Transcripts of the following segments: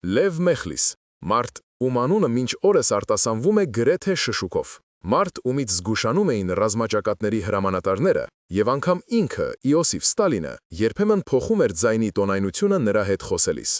Լև Մեխլիս, մարդ, ում անունը մինչ օրս արտասանվում է գրեթե շշուկով։ Մարդ, ումից զգուշանում էին ռազմաճակատների հրամանատարները, և անգամ ինքը, Իոսիֆ Ստալինը, երբեմն փոխում էր ձայնի տոնայնությունը նրա հետ խոսելիս։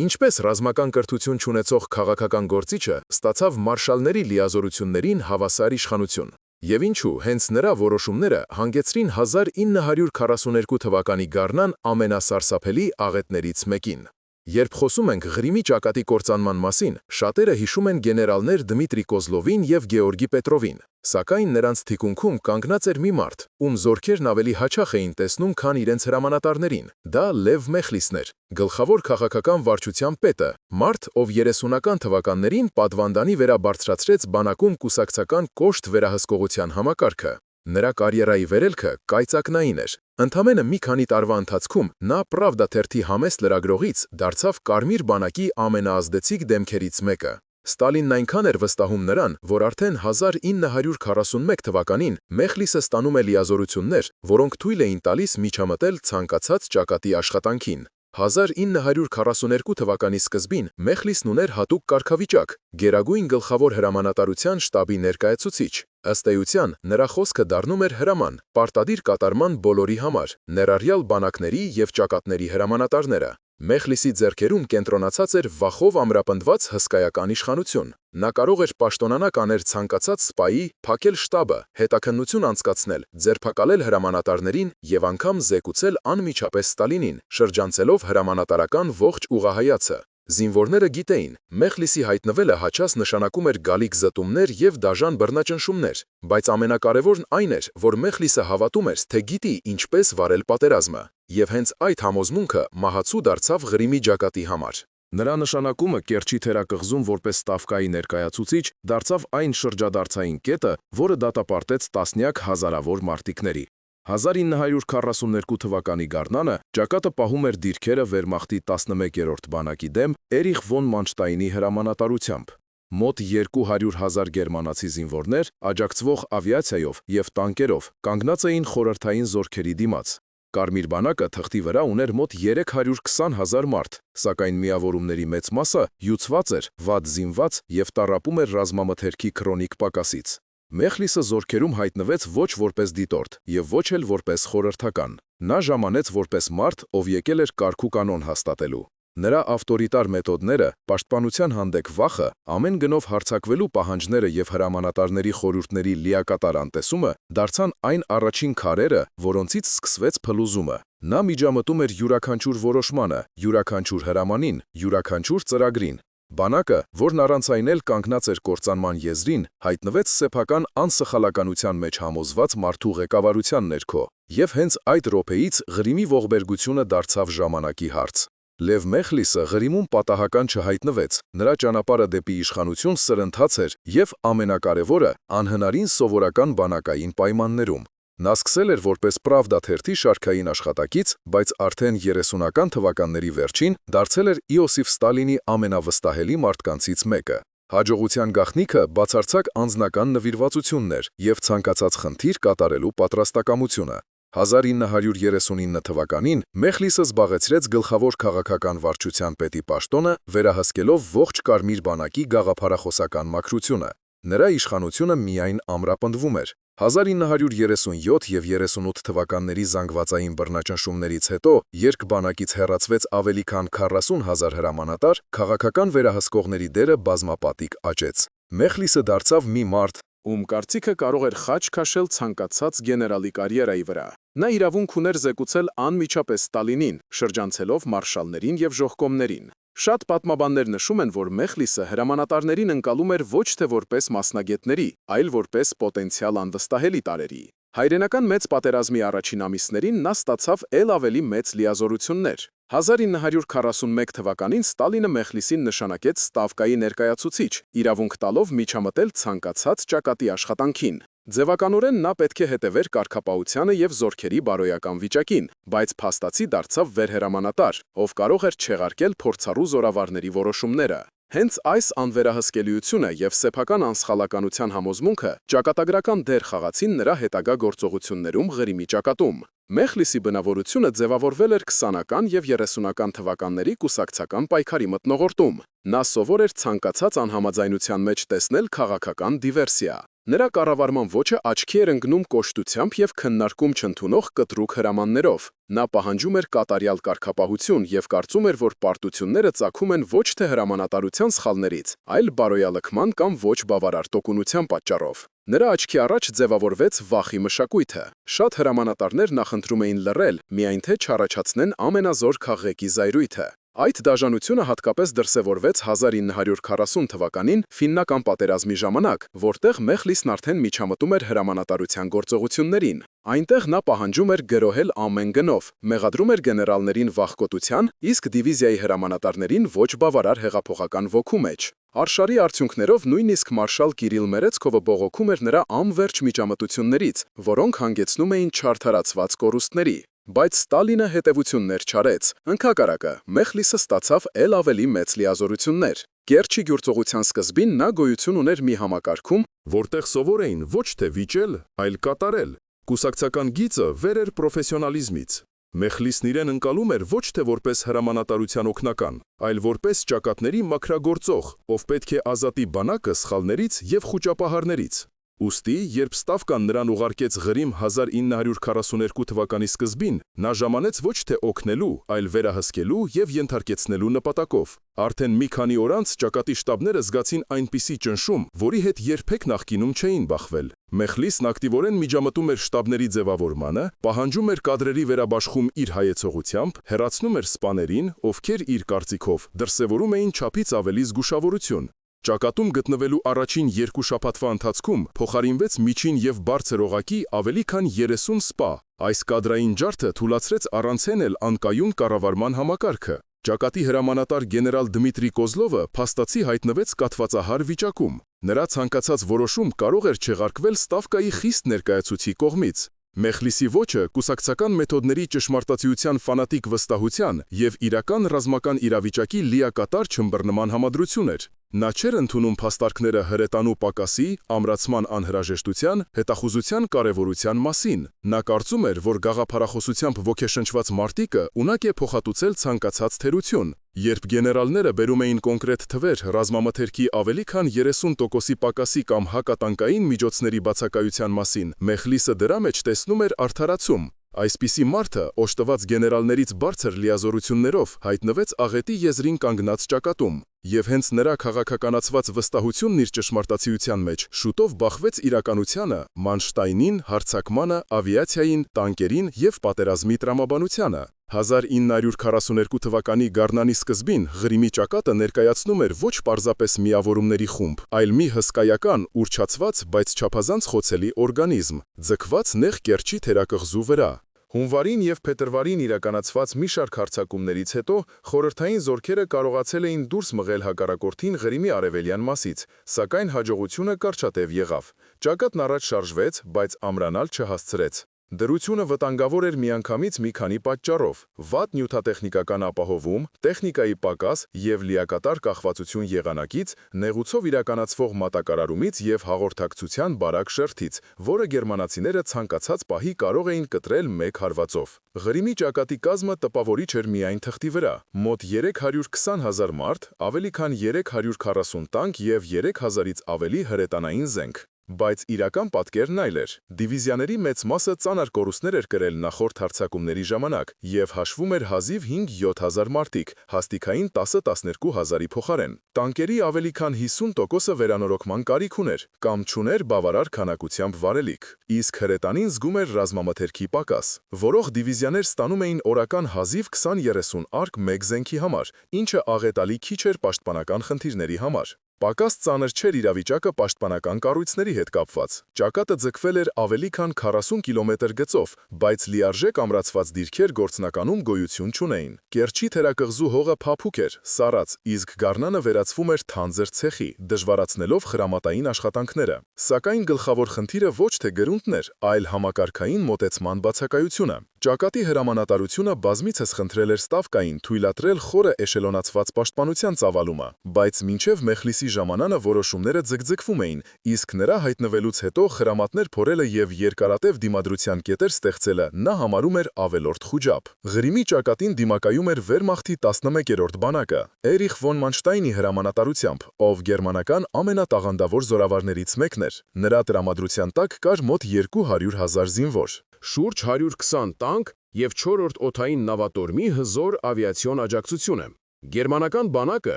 Ինչպես ռազմական կրթություն չունեցող քաղաքական գործիչը ստացավ մարշալների լիազորություններին հավասար իշխանություն։ Եվ ինչու, հենց նրա որոշումները հանգեցրին 1942 թվականի գարնան ամենասարսափելի աղետներից մեկին։ Երբ խոսում ենք Ղրիմի ճակատի կործանման մասին, շատերը հիշում են գեներալներ Դմիտրի Կոզլովին և Գեորգի Պետրովին, սակայն նրանց թիկունքում կանգնած էր մի մարդ, ում զորքերն ավելի հաճախ էին տեսնում, քան իրենց հրամանատարներին։ Դա Լև Մեխլիսն էր, գլխավոր քաղաքական վարչության պետը, մարդ, ով 30-ական թվականներին պատվանդանի վերաբարձրացրեց բանակում կուսակցական կոշտ վերահսկողության համակարգը։ Նրա կարիերայի վերելքը կայծակնային էր։ Ընդամենը մի քանի տարվա ընթացքում նա Պրավդա թերթի համեստ լրագրողից դարձավ Կարմիր բանակի ամենաազդեցիկ դեմքերից մեկը։ Ստալինն այնքան էր վստահում նրան, որ արդեն 1941 թվականին Մեխլիսը ստանում է լիազորություններ, որոնք թույլ էին տալիս միջամտել ցանկացած ճակատի աշխատանքին։ 1942 թվականի սկզբին Մեխլիսն ուներ հատուկ կարգավիճակ՝ գերագույն գլխավոր հրամանատարության շտաբի ներկայացուցիչ։ Ըստ էության, նրա խոսքը դառնում էր հրաման, պարտադիր կատարման բոլորի համար, ներառյալ բանակների և ճակատների հրամանատարները։ Մեխլիսի ձեռքերում կենտրոնացած էր վախով ամրապնդված հսկայական իշխանություն։ Նա կարող էր պաշտոնանակ անել ցանկացած սպայի, փակել շտաբը, հետաքննություն անցկացնել, ձերբակալել հրամանատարներին և անգամ զեկուցել անմիջապես Ստալինին, շրջանցելով հրամանատարական ողջ ուղղահայացը։ Զինվորները գիտեին, Մեխլիսի հայտնվելը հաճախ նշանակում էր գալիք զտումներ և դաժան բռնաճնշումներ, բայց ամենակարևորն այն էր, որ Մեխլիսը հավատում էր, թե գիտի ինչպես վարել պատերազմը, և հենց այդ համոզմունքը մահացու դարձավ Ղրիմի ճակատի համար։ Նրա նշանակումը Կերչի թերակղզում որպես Ստավկայի ներկայացուցիչ դարձավ այն շրջադարձային կետը, որը դատապարտեց տասնյակ հազարավոր մարտիկների։ 1942 թվականի գարնանը ճակատը պահում էր դիրքերը Վերմախտի 11-րդ բանակի դեմ Էրիխ ֆոն Մանշտայնի հրամանատարությամբ։ Մոտ 200,000 գերմանացի զինվորներ, աջակցվող ավիացիայով և տանկերով, կանգնած էին խորհրդային զորքերի դիմաց։ Կարմիր բանակը թղթի վրա ուներ մոտ 320,000 մարդ, սակայն միավորումների մեծ մասը հյուծված էր, վատ զինված և տառապում էր ռազմամթերքի քրոնիկ պակասից։ Մեխլիսը զորքերում հայտնվեց ոչ որպես դիտորդ և ոչ էլ որպես խորհրդական։ Նա ժամանեց որպես մարդ, ով եկել էր կարգ ու կանոն հաստատելու։ Նրա ավտորիտար մեթոդները, պաշտպանության հանդեպ վախը, ամեն գնով հարձակվելու պահանջները և հրամանատարների խորհուրդների լիակատար անտեսումը դարձան այն առաջին քարերը, որոնցից սկսվեց փլուզումը։ Նա միջամտում էր յուրաքանչյուր որոշմանը, յուրաքանչյուր հրամանին, յուրաքանչյուր ծրագրին։ Բանակը, որն առանց այն էլ կանգնած էր կործանման եզրին, հայտնվեց սեփական անսխալականության մեջ համոզված մարդու ղեկավարության ներքո, և հենց այդ րոպեից Ղրիմի ողբերգությունը դարձավ ժամանակի հարց։ Լև Մեխլիսը Ղրիմում պատահական չհայտնվեց, նրա ճանապարհը դեպի իշխանություն սրընթաց էր և, ամենակարևորը, անհնարին սովորական բանակային պայմաններում։ Նա սկսել էր որպես Պրավդա թերթի շարքային աշխատակից, բայց արդեն 30-ական թվականների վերջին դարձել էր Իոսիֆ Ստալինի ամենավստահելի մարդկանցից մեկը։ Հաջողության գաղտնիքը բացարձակ անձնական նվիրվածությունն էր և ցանկացած խնդիր կատարելու պատրաստակամությունը։ 1939 թվականին Մեխլիսը զբաղեցրեց գլխավոր քաղաքական վարչության պետի պաշտոնը, վերահսկելով ողջ Կարմիր բանակի գաղափարախոսական մաքրությունը։ Նրա իշխանությունը միայն ամրապնդվում էր։ 1937 և 38 թվականների զանգվածային բռնաճնշումներից հետո, երբ բանակից հեռացվեց ավելի քան 40,000 հրամանատար, քաղաքական վերահսկողների դերը բազմապատիկ աճեց։ Մեխլիսը դարձավ մի մարդ, ում կարծիքը կարող էր խաչ քաշել ցանկացած գեներալի կարիերայի վրա։ Նա իրավունք ուներ զեկուցել անմիջապես Ստալինին, շրջանցելով մարշալներին և ժողկոմներին։ Շատ պատմաբաններ նշում են, որ Մեխլիսը հրամանատարներին ընկալում էր ոչ թե որպես մասնագետների, այլ որպես պոտենցիալ անվստահելի տարրերի։ Հայրենական մեծ պատերազմի առաջին ամիսներին նա ստացավ էլ ավելի մեծ լիազորություններ։ 1941 թվականին Ստալինը Մեխլիսին նշանակեց Ստավկայի ներկայացուցիչ, իրավունք տալով միջամտել ցանկացած ճակատի աշխատանքին։ Ձևականորեն նա պետք է հետևեր կարգապահությանը և զորքերի բարոյական վիճակին, բայց փաստացի դարձավ վերհրամանատար, ով կարող էր չեղարկել փորձառու զորավարների որոշումները։ Հենց այս անվերահսկելիությունը և սեփական անսխալականության համոզմունքը ճակատագրական դեր խաղացին նրա հետագա գործողություններում Ղրիմի ճակատում։ Մեխլիսի բնավորությունը ձևավորվել էր 20-ական և 30-ական թվականների կուսակցական պայքարի մթնոլորտում։ Նա սովոր էր ցանկացած անհամաձայնության մեջ տեսնել քաղաքական դիվերսիա։ Նրա կառավարման ոճը աչքի էր ընկնում կոշտությամբ և քննարկում չընդունող կտրուկ հրամաններով։ Նա պահանջում էր կատարյալ կարգապահություն և կարծում էր, որ պարտությունները ծագում են ոչ թե հրամանատարության սխալներից, այլ բարոյալքման կամ ոչ բավարար տոկունության պատճառով։ Նրա աչքի առաջ ձևավորվեց վախի մշակույթը։ Շատ հրամանատարներ նախընտրում էին լռել, միայն թե չառաջացնեն ամենազոր քաղղեկի զայրույթը։ Այդ դաժանությունը հատկապես դրսևորվեց 1940 թվականին ֆիննական պատերազմի ժամանակ, որտեղ Մեխլիսն արդեն միջամտում էր հրամանատարության գործողություններին։ Այնտեղ նա պահանջում էր գրոհել ամեն գնով, մեղադրում էր գեներալներին վախկոտության, իսկ դիվիզիայի հրամանատարներին ոչ բավարար հեղափոխական ոգու մեջ։ Արշարի արդյունքներով նույնիսկ մարշալ Կիրիլ Մերեցկովը բողոքում էր նրա անվերջ միջամտություններից, որոնք հանգեցնում էին չարդարացված կորուստների։ Բայց Ստալինը հետևություններ չարեց։ Ընդհակառակը, Մեխլիսը ստացավ էլ ավելի մեծ լիազորություններ։ Կերչի գործողության սկզբին նա գոյություն ուներ մի համակարգում, որտեղ սովոր էին ոչ թե վիճել, այլ կատարել։ Կուսակցական գիծը վեր էր պրոֆեսիոնալիզմից։ Մեխլիսն իրեն ընկալում էր ոչ թե որպես հրամանատարության օգնական, այլ որպես ճակատների մաքրագործող, ով պետք է ազատի բանակը սխալներից և խուճապահարներից։ Ուստի, երբ Ստավկան նրան ուղարկեց Ղրիմ 1942 թվականի սկզբին, նա ժամանեց ոչ թե օգնելու, այլ վերահսկելու և ենթարկեցնելու նպատակով։ Արդեն մի քանի օր անց ճակատի շտաբները զգացին այնպիսի ճնշում, որի հետ երբեք նախկինում չէին բախվել։ Մեխլիսն ակտիվորեն միջամտում էր շտաբների ձևավորմանը, պահանջում էր կադրերի վերաբաշխում իր հայեցողությամբ, հեռացնում էր սպաներին, ովքեր իր կարծիքով դրսևորում էին չափից ավելի զգուշավորություն։ Ճակատում գտնվելու առաջին 2 շաբաթվա ընթացքում փոխարինվեց միջին և բարձր օղակի ավելի քան 30 սպա։ Այս կադրային ջարդը թուլացրեց առանցեն էլ անկայուն կառավարման համակարգը։ Ճակատի հրամանատար գեներալ Դմիտրի Կոզլովը փաստացի հայտնվեց կաթվածահար վիճակում։ Նրա ցանկացած որոշում կարող էր չեղարկվել Ստավկայի խիստ ներկայացուցի կողմից։ Մեխլիսի ոճը կուսակցական մեթոդների ճշմարտացիության ֆանատիկ վստահության և իրական ռազմական իրավիճակի լիակատար չըմբռնման համադրություն էր։ Նա չէր ընդունում փաստարկները հրետանու պակասի, ամրացման անհրաժեշտության, հետախուզության կարևորության մասին։ Նա կարծում էր, որ գաղափարախոսությամբ ոգեշնչված մարտիկը ունակ է փոխհատուցել ցանկացած թերություն։ Երբ գեներալները բերում էին կոնկրետ թվեր ռազմամթերքի ավելի քան 30%-ի պակասի կամ հակատանկային միջոցների բացակայության մասին, Մեխլիսը դրա մեջ տեսնում էր արդարացում։ Այսպիսի մարդը, օժտված գեներալներից բարձր լիազորություններով, հայտնվեց աղետի եզրին կանգնած ճակատում։ Եվ հենց նրա քաղաքականացված վստահությունն իր ճշմարտացիության մեջ շուտով բախվեց իրականությանը, Մանշտայնին, հարձակմանը, ավիացիային, տանկերին և պատերազմի տրամաբանությանը։ 1942 թվականի գարնանի սկզբին Ղրիմի ճակատը ներկայացնում էր ոչ պարզապես միավորումների խումբ, այլ մի հսկայական, ուռչացված, բայց չափազանց խոցելի օրգանիզմ, ձգված նեղ Կերչի թերակղզու վրա։ Հունվարին և փետրվարին իրականացված մի շարք հարձակումներից հետո խորհրդային զորքերը կարողացել էին դուրս մղել հակառակորդին Ղրիմի արևելյան մասից, սակայն հաջողությունը կարճատև եղավ։ Ճակատն առաջ շարժվեց, բայց ամրանալ չհասցրեց։ Դրությունը վտանգավոր էր միանգամից մի քանի պատճառով՝ վատ նյութատեխնիկական ապահովում, տեխնիկայի պակաս և լիակատար կախվածություն եղանակից, նեղուցով իրականացվող մատակարարումից և հաղորդակցության բարակ շերտից, որը գերմանացիները ցանկացած պահի կարող էին կտրել մեկ հարվածով։ Ղրիմի ճակատի կազմը տպավորիչ էր միայն թղթի վրա՝ մոտ 320 հազար մարդ, ավելի քան 340 տանկ և 3000-ից ավելի հրետանային զենք։ Բայց իրական պատկերն այլ էր։ Դիվիզիաների մեծ մասը ծանր կորուստներ էր կրել նախորդ հարձակումների ժամանակ և հաշվում էր հազիվ 5-7 հազար մարդիկ, հաստիքային 10-12 հազարի փոխարեն։ Տանկերի ավելի քան 50%-ը վերանորոգման կարիք ուներ կամ չուներ բավարար քանակությամբ վարելիք, իսկ հրետանին զգում էր ռազմամթերքի պակաս։ Որոշ դիվիզիաներ ստանում էին օրական հազիվ 20-30 արկ մեկ զենքի համար, ինչը աղետալի քիչ էր պաշտպանական խնդիրների համար։ Պակաս ծանր չէր իրավիճակը պաշտպանական կառույցների հետ կապված։ Ճակատը ձգվել էր ավելի քան 40 կիլոմետր գծով, բայց լիարժեք ամրացված դիրքեր գործնականում գոյություն չունեին։ Կերչի թերակղզու հողը փափուկ էր, սառած, իսկ գարնանը վերածվում էր թանձր ցեխի, դժվարացնելով խրամատային աշխատանքները։ Սակայն գլխավոր խնդիրը ոչ թե գրունտն էր, այլ համակարգային մոտեցման բացակայությունը։ Ճակատի հրամանատարությունը բազմիցս խնդրել էր Ստավկային թույլատրել խորը էշելոնացված պաշտպանության ծավալումը, բայց մինչև Մեխլիսի ժամանանը որոշումները ձգձգվում էին, իսկ նրա հայտնվելուց հետո խրամատներ փորելը եւ երկարատև դիմադրության կետեր ստեղծելը նա համարում էր ավելորդ խուճապ։ Ղրիմի ճակատին դիմակայում էր Վերմախտի 11-րդ բանակը, Էրիխ ֆոն Մանշտայնի հրամանատարությամբ, ով գերմանական ամենատաղանդավոր զորավարներից մեկն էր։ Նրա տրամադրության տակ կար մոտ 200,000 զինվոր, շուրջ 120 տանկ և 4-րդ օդային նավատորմի հզոր ավիացիոն աջակցությունը։ Գերմանական բանակը,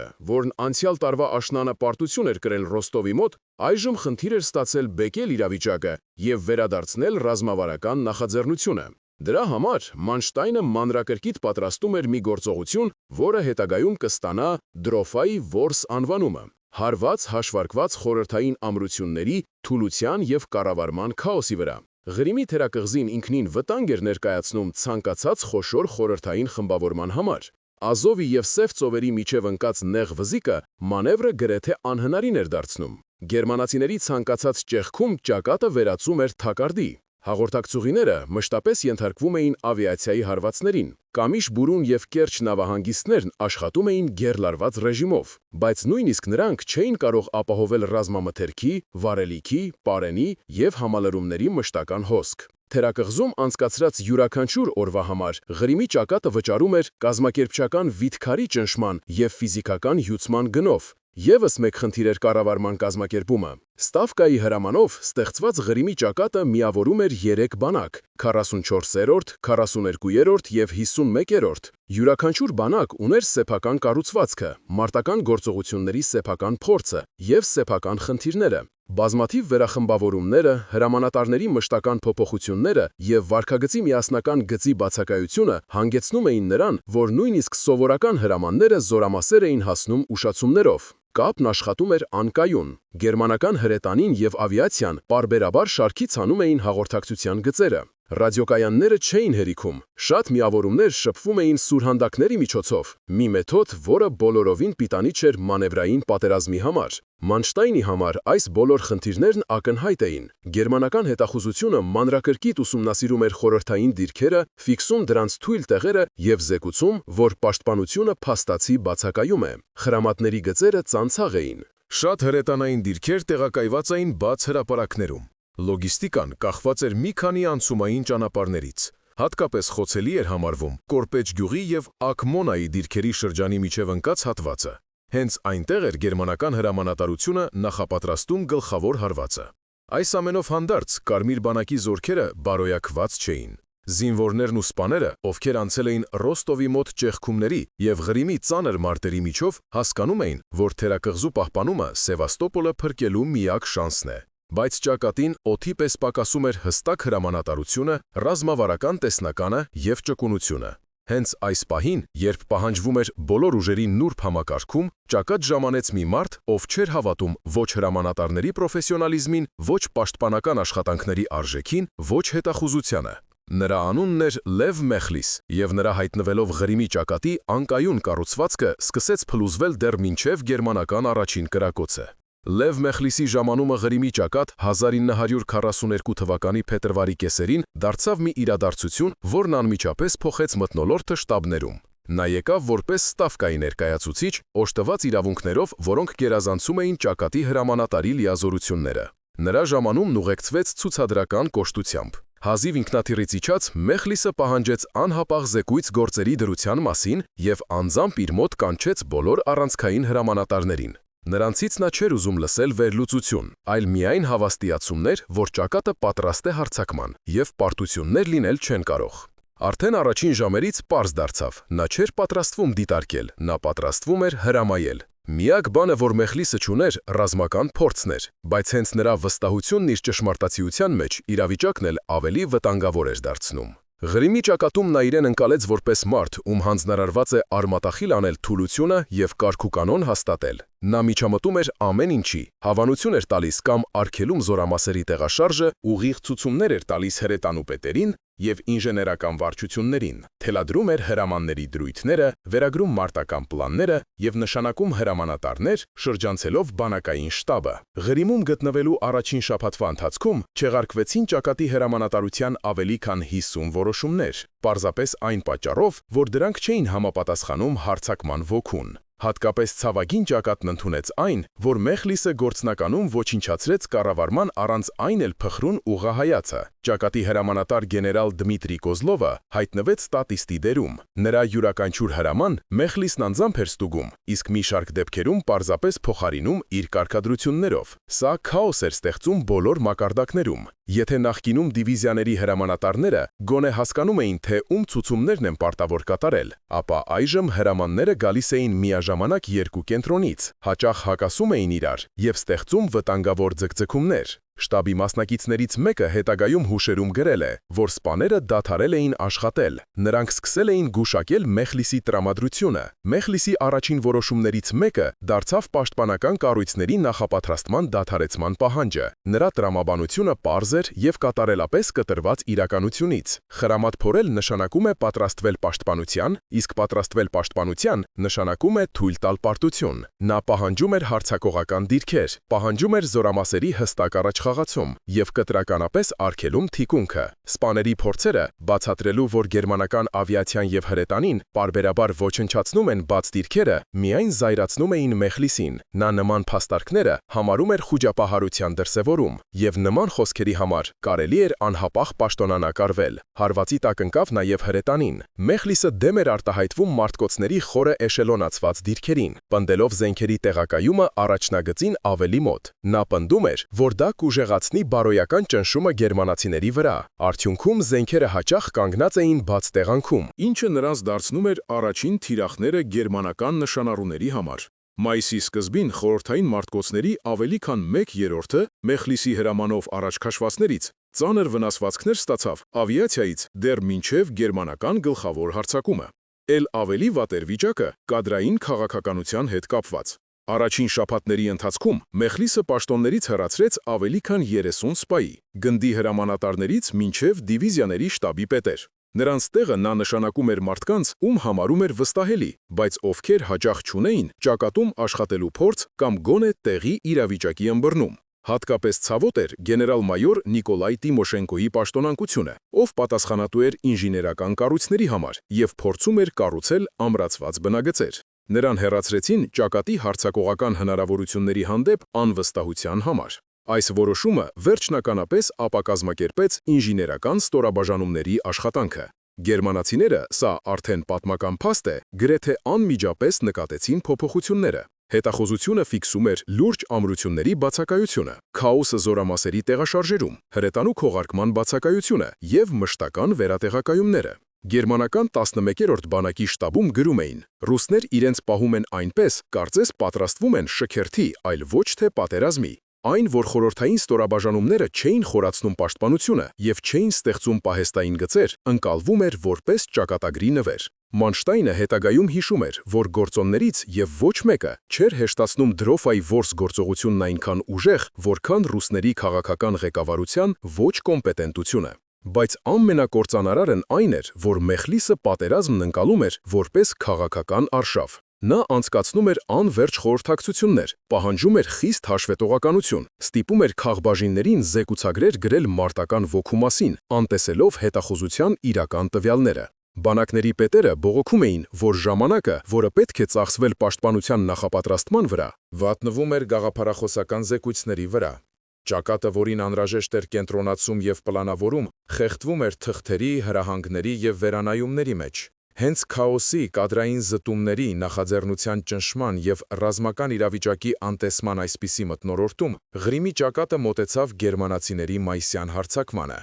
որն անցյալ տարվա աշնանը պարտություն էր կրել Ռոստովի մոտ, այժմ խնդիր էր ստացել բեկել իրավիճակը և վերադարձնել ռազմավարական նախաձեռնությունը։ Դրա համար Մանշտայնը մանրակրկիտ պատրաստում էր մի գործողություն, որը հետագայում կստանա Դրոֆայի Որս անվանումը, հարված հաշվարկված խորհրդային ամրությունների, թուլության և կառավարման քաոսի վրա։ Ղրիմի թերակղզին ինքնին վտանգ էր ներկայացնում ցանկացած խոշոր խորհրդային խմբավորման համար։ Ազովի և Սև ծովերի միջև ընկած նեղ վզիկը մանևրը գրեթե անհնարին էր դարձնում։ Գերմանացիների ցանկացած ճեղքում ճակատը վերածում էր թակարդի։ Հաղորդակցուղիները մշտապես ենթարկվում էին ավիացիայի հարվածներին։ Կամիշ բուրուն և Կերչ նավահանգիստներն աշխատում էին գերլարված ռեժիմով, բայց նույնիսկ նրանք չէին կարող ապահովել ռազմամթերքի, վարելիքի, պարենի և համալրումների մշտական հոսք։ Թերակղզում անցկացրած յուրաքանչյուր օրվա համար Ղրիմի ճակատը վճարում էր կազմակերպչական վիթքարի ճնշման և ֆիզիկական հյուծման գնով։ Եվս մեկ խնդիր էր կառավարման կազմակերպումը։ Ստավկայի հրամանով ստեղծված Ղրիմի ճակատը միավորում էր 3 բանակ՝ 44-րդ, 42-րդ և 51-րդ։ Յուրաքանչյուր բանակ ուներ սեփական կառուցվածքը, մարտական գործողությունների սեփական փորձը և սեփական խնդիրները։ Բազմաթիվ վերախմբավորումները, հրամանատարների մշտական փոփոխությունները և վարքագծի միասնական գծի բացակայությունը հանգեցնում էին նրան, որ նույնիսկ սովորական հրամանները զորամասեր էին հասնում ուշացումներով։ Կապն աշխատում էր անկայուն։ Գերմանական հրետանին և ավիացիան պարբերաբար շարքից հանում էին հաղորդակցության գծերը։ Ռադիոկայանները չէին հերիքում։ Շատ միավորումներ շփվում էին սուրհանդակների միջոցով, մի մեթոդ, որը բոլորովին պիտանի չէր մանևրային պատերազմի համար։ Մանշտայնի համար այս բոլոր խնդիրներն ակնհայտ էին։ Գերմանական հետախուզությունը մանրակրկիտ ուսումնասիրում էր խորհրդային դիրքերը, ֆիքսում դրանց թույլ տեղերը և զեկուցում, որ պաշտպանությունը փաստացի բացակայում է։ Խրամատների գծերը ծանցաղ էին։ Շատ հրետանային դիրքեր տեղակայված էին բաց հրապարակներում։ Լոգիստիկան կախված էր մի քանի անցումային ճանապարհներից։ Հատկապես խոցելի էր համարվում Կորպեչ գյուղի և Ակմոնայի դիրքերի շրջանի միջև ընկած հատվածը։ Հենց այնտեղ էր գերմանական հրամանատարությունը նախապատրաստում գլխավոր հարվածը։ Այս ամենով հանդարծ Կարմիր բանակի զորքերը բարոյաքված չէին։ Զինվորներն ու սպաները, ովքեր անցել էին Ռոստովի մոտ ճեղքումների և Ղրիմի ծանր մարտերի միջով, հասկանում էին, որ թերակղզու պահպանումը Սևաստոպոլը փրկելու միակ շանսն է։ Բայց ճակատին օդի պես պակասում էր հստակ հրամանատարությունը, ռազմավարական տեսնականը և ճկունությունը։ Հենց այս պահին, երբ պահանջվում էր բոլոր ուժերի նուրբ համակարգում, ճակատ ժամանեց մի մարդ, ով չէր հավատում ոչ հրամանատարների պրոֆեսիոնալիզմին, ոչ պաշտպանական աշխատանքների արժեքին, ոչ հետախուզությանը։ Նրա անունն էր Լև Մեխլիս, և նրա հայտնվելով Ղրիմի ճակատի անկայուն կառուցվածքը սկսեց փլուզվել դեռ մինչև գերմանական առաջին կրակոցը։ Լև Մեխլիսի ժամանումը Ղրիմի ճակատ 1942 թվականի փետրվարի կեսերին դարձավ մի իրադարձություն, որն անմիջապես փոխեց մթնոլորտը շտաբներում։ Նա եկավ որպես Ստավկայի ներկայացուցիչ, օժտված իրավունքներով, որոնք գերազանցում էին ճակատի հրամանատարի լիազորությունները։ Նրա ժամանումն ուղեկցվեց ցուցադրական կոշտությամբ։ Հազիվ ինքնաթիռից իջած Մեխլիսը պահանջեց անհապաղ զեկույց գործերի դրության մասին և անձամբ իր մոտ կանչեց բոլոր առանցքային հրամանատարներին։ Նրանցից նա չէր ուզում լսել վերլուծություն, այլ միայն հավաստիացումներ, որ ճակատը պատրաստ է հարձակման, և պարտություններ լինել չեն կարող։ Արդեն առաջին ժամերից պարզ դարձավ, նա չէր պատրաստվում դիտարկել, նա պատրաստվում էր հրամայել։ Միակ բանը, որ Մեխլիսը չուներ, ռազմական փորձն էր, բայց հենց նրա վստահությունն իր ճշմարտացիության մեջ իրավիճակն էլ ավելի վտանգավոր էր դարձնում։ Ղրիմի ճակատում նա իրեն ընկալեց որպես մարդ, ում հանձնարարված է արմատախիլ անել թուլությունը և կարգուկանոն հաստատել։ Նա միջամտում էր ամեն ինչի, հավանություն էր տալիս կամ արգելում զորամասերի տեղաշարժը, ուղիղ ցուցումներ էր տալիս հրետանուպետերին եւ ինժեներական վարչություններին, թելադրում էր հրամանների դրույթները, վերագրում մարտական պլանները եւ նշանակում հրամանատարներ, շրջանցելով բանակային շտաբը։ Ղրիմում գտնվելու առաջին շաբաթվա ընթացքում չեղարկվեցին ճակատի հրամանատարության ավելի քան 50 որոշումներ, պարզապես այն պատճառով, որ դրանք չէին համապատասխանում հարձակման ոգուն։ Հատկապես ցավագին ճակատն ընդունեց այն, որ Մեխլիսը գործնականում ոչնչացրեց կառավարման առանց այն էլ փխրուն ուղղահայացը։ Ճակատի հրամանատար գեներալ Դմիտրի Կոզլովը հայտնվեց ստատիստի դերում։ Նրա յուրաքանչյուր հրաման Մեխլիսն անձամբ էր ստուգում, իսկ մի շարք դեպքերում պարզապես փոխարինում իր կարգադրություններով։ Սա քաոս էր ստեղծում բոլոր մակարդակներում։ Եթե նախկինում դիվիզիաների հրամանատարները գոնե հասկանում էին, թե ում ցուցումներն են պարտավոր կատարել, ապա այժմ հրամանները գալիս էին միաժամանակ երկու կենտրոնից, հաճախ հակասում էին իրար եւ ստեղծում վտանգավոր ձգձգումներ։ Շտաբի մասնակիցներից մեկը հետագայում հուշերում գրել է, որ սպաները դադարել էին աշխատել։ Նրանք սկսել էին գուշակել Մեխլիսի տրամադրությունը։ Մեխլիսի առաջին որոշումներից մեկը դարձավ պաշտպանական կառույցների նախապատրաստման դադարեցման պահանջը։ Նրա տրամաբանությունը պարզ էր եւ կատարելապես կտրված իրականությունից։ Խրամատ փորել նշանակում է պատրաստվել պաշտպանության, իսկ պատրաստվել պաշտպանության նշանակում է թույլ տալ պարտություն։ Նա պահանջում էր հարձակողական դիրքեր, պահանջում էր զորամասերի հստակ առաջխաղացում եւ կտրականապես արգելում թիկունքը։ Սպաների փորձերը բացատրելու, որ գերմանական ավիացիան եւ հրետանին պարբերաբար ոչնչացնում են բաց դիրքերը, միայն զայրացնում էին Մեխլիսին։ Նա նման փաստարկները համարում էր խուճապահարության դրսևորում եւ նման խոսքերի համար կարելի էր անհապաղ պաշտոնանակարվել։ Հարվածի տակ ընկավ նաեւ հրետանին։ Մեխլիսը դեմ էր արտահայտվում մարտկոցների խորը էշելոնացված դիրքերին, պնդելով զենքերի տեղակայումը առաջնագծին ավելի մոտ։ Նա պնդում էր, որ դա կուժեղացնի բարոյական ճնշումը գերմանացիների վրա։ Արդյունքում զենքերը հաճախ կանգնած էին բաց տեղանքում, ինչը նրանց դարձնում էր առաջին թիրախները գերմանական նշանառուների համար։ Մայիսի սկզբին խորհրդային մարտկոցների ավելի քան 1/3-ը Մեխլիսի հրամանով առաջ քաշվածներից ծանր վնասվածքներ ստացավ ավիացիայից դեռ մինչև գերմանական գլխավոր հարձակումը։ Էլ ավելի վատ էր վիճակը կադրային քաղաքականության հետ կապված։ Առաջին շաբաթների ընթացքում Մեխլիսը պաշտոններից հեռացրեց ավելի քան 30 սպայի, գնդի հրամանատարներից մինչև դիվիզիաների շտաբի պետեր։ Նրանց տեղը նա նշանակում էր մարդկանց, ում համարում էր վստահելի, բայց ովքեր հաճախ չունեին ճակատում աշխատելու փորձ կամ գոնե տեղի իրավիճակի ըմբռնում։ Հատկապես ցավոտ էր գեներալ-մայոր Նիկոլայ Տիմոշենկոյի պաշտոնանկությունը, ով պատասխանատու էր ինժեներական կառույցների համար եւ փորձում էր կառուցել ամրացված բնագծեր։ Նրան հեռացրեցին ճակատի հարձակողական հնարավորությունների հանդեպ անվստահության համար։ Այս որոշումը վերջնականապես ապակազմակերպեց ինժեներական ստորաբաժանումների աշխատանքը։ Գերմանացիները, սա արդեն պատմական փաստ է, գրեթե անմիջապես նկատեցին փոփոխությունները։ Հետախուզությունը ֆիքսում էր լուրջ ամրությունների բացակայությունը, քաոսը զորամասերի տեղաշարժերում, հրետանու քողարկման բացակայությունը եւ մշտական վերատեղակայումները։ Գերմանական 11-րդ բանակի շտաբում գրում էին. «Ռուսներ իրենց պահում են այնպես, կարծես պատրաստվում են շքերթի, այլ ոչ թե պատերազմի»։ Այն, որ խորհրդային ստորաբաժանումները չէին խորացնում պաշտպանությունը եւ չէին ստեղծում պահեստային գծեր, ընկալվում էր որպես ճակատագրի նվեր։ Մանշտայնը հետագայում հիշում էր, որ գործոններից եւ ոչ մեկը չէր հեշտացնում Դրոֆայի որս գործողությունն այնքան ուժեղ, որքան ռուսների քաղաքական ղեկավարության ոչ կոմպետենտությունը։ Բայց ամենակործանարարն այն էր, որ Մեխլիսը պատերազմն ընկալում էր որպես քաղաքական արշավ։ Նա անցկացնում էր անվերջ խորհրդակցություններ, պահանջում էր խիստ հաշվետվողականություն, ստիպում էր քաղբաժիններին զեկուցագրեր գրել մարտական ոգու մասին, անտեսելով հետախուզության իրական տվյալները։ Բանակների պետերը բողոքում էին, որ ժամանակը, որը պետք է ծախսվել պաշտպանության նախապատրաստման վրա, վատնվում էր գաղափարախոսական զեկույցների վրա։ Ճակատը, որին անհրաժեշտ էր կենտրոնացում եւ պլանավորում, խեղդվում էր թղթերի, հրահանգների եւ վերանայումների մեջ։ Հենց քաոսի, կադրային զտումների, նախաձեռնության ճնշման եւ ռազմական իրավիճակի անտեսման այսպիսի մթնոլորտում Ղրիմի ճակատը մոտեցավ գերմանացիների մայիսյան հարձակմանը։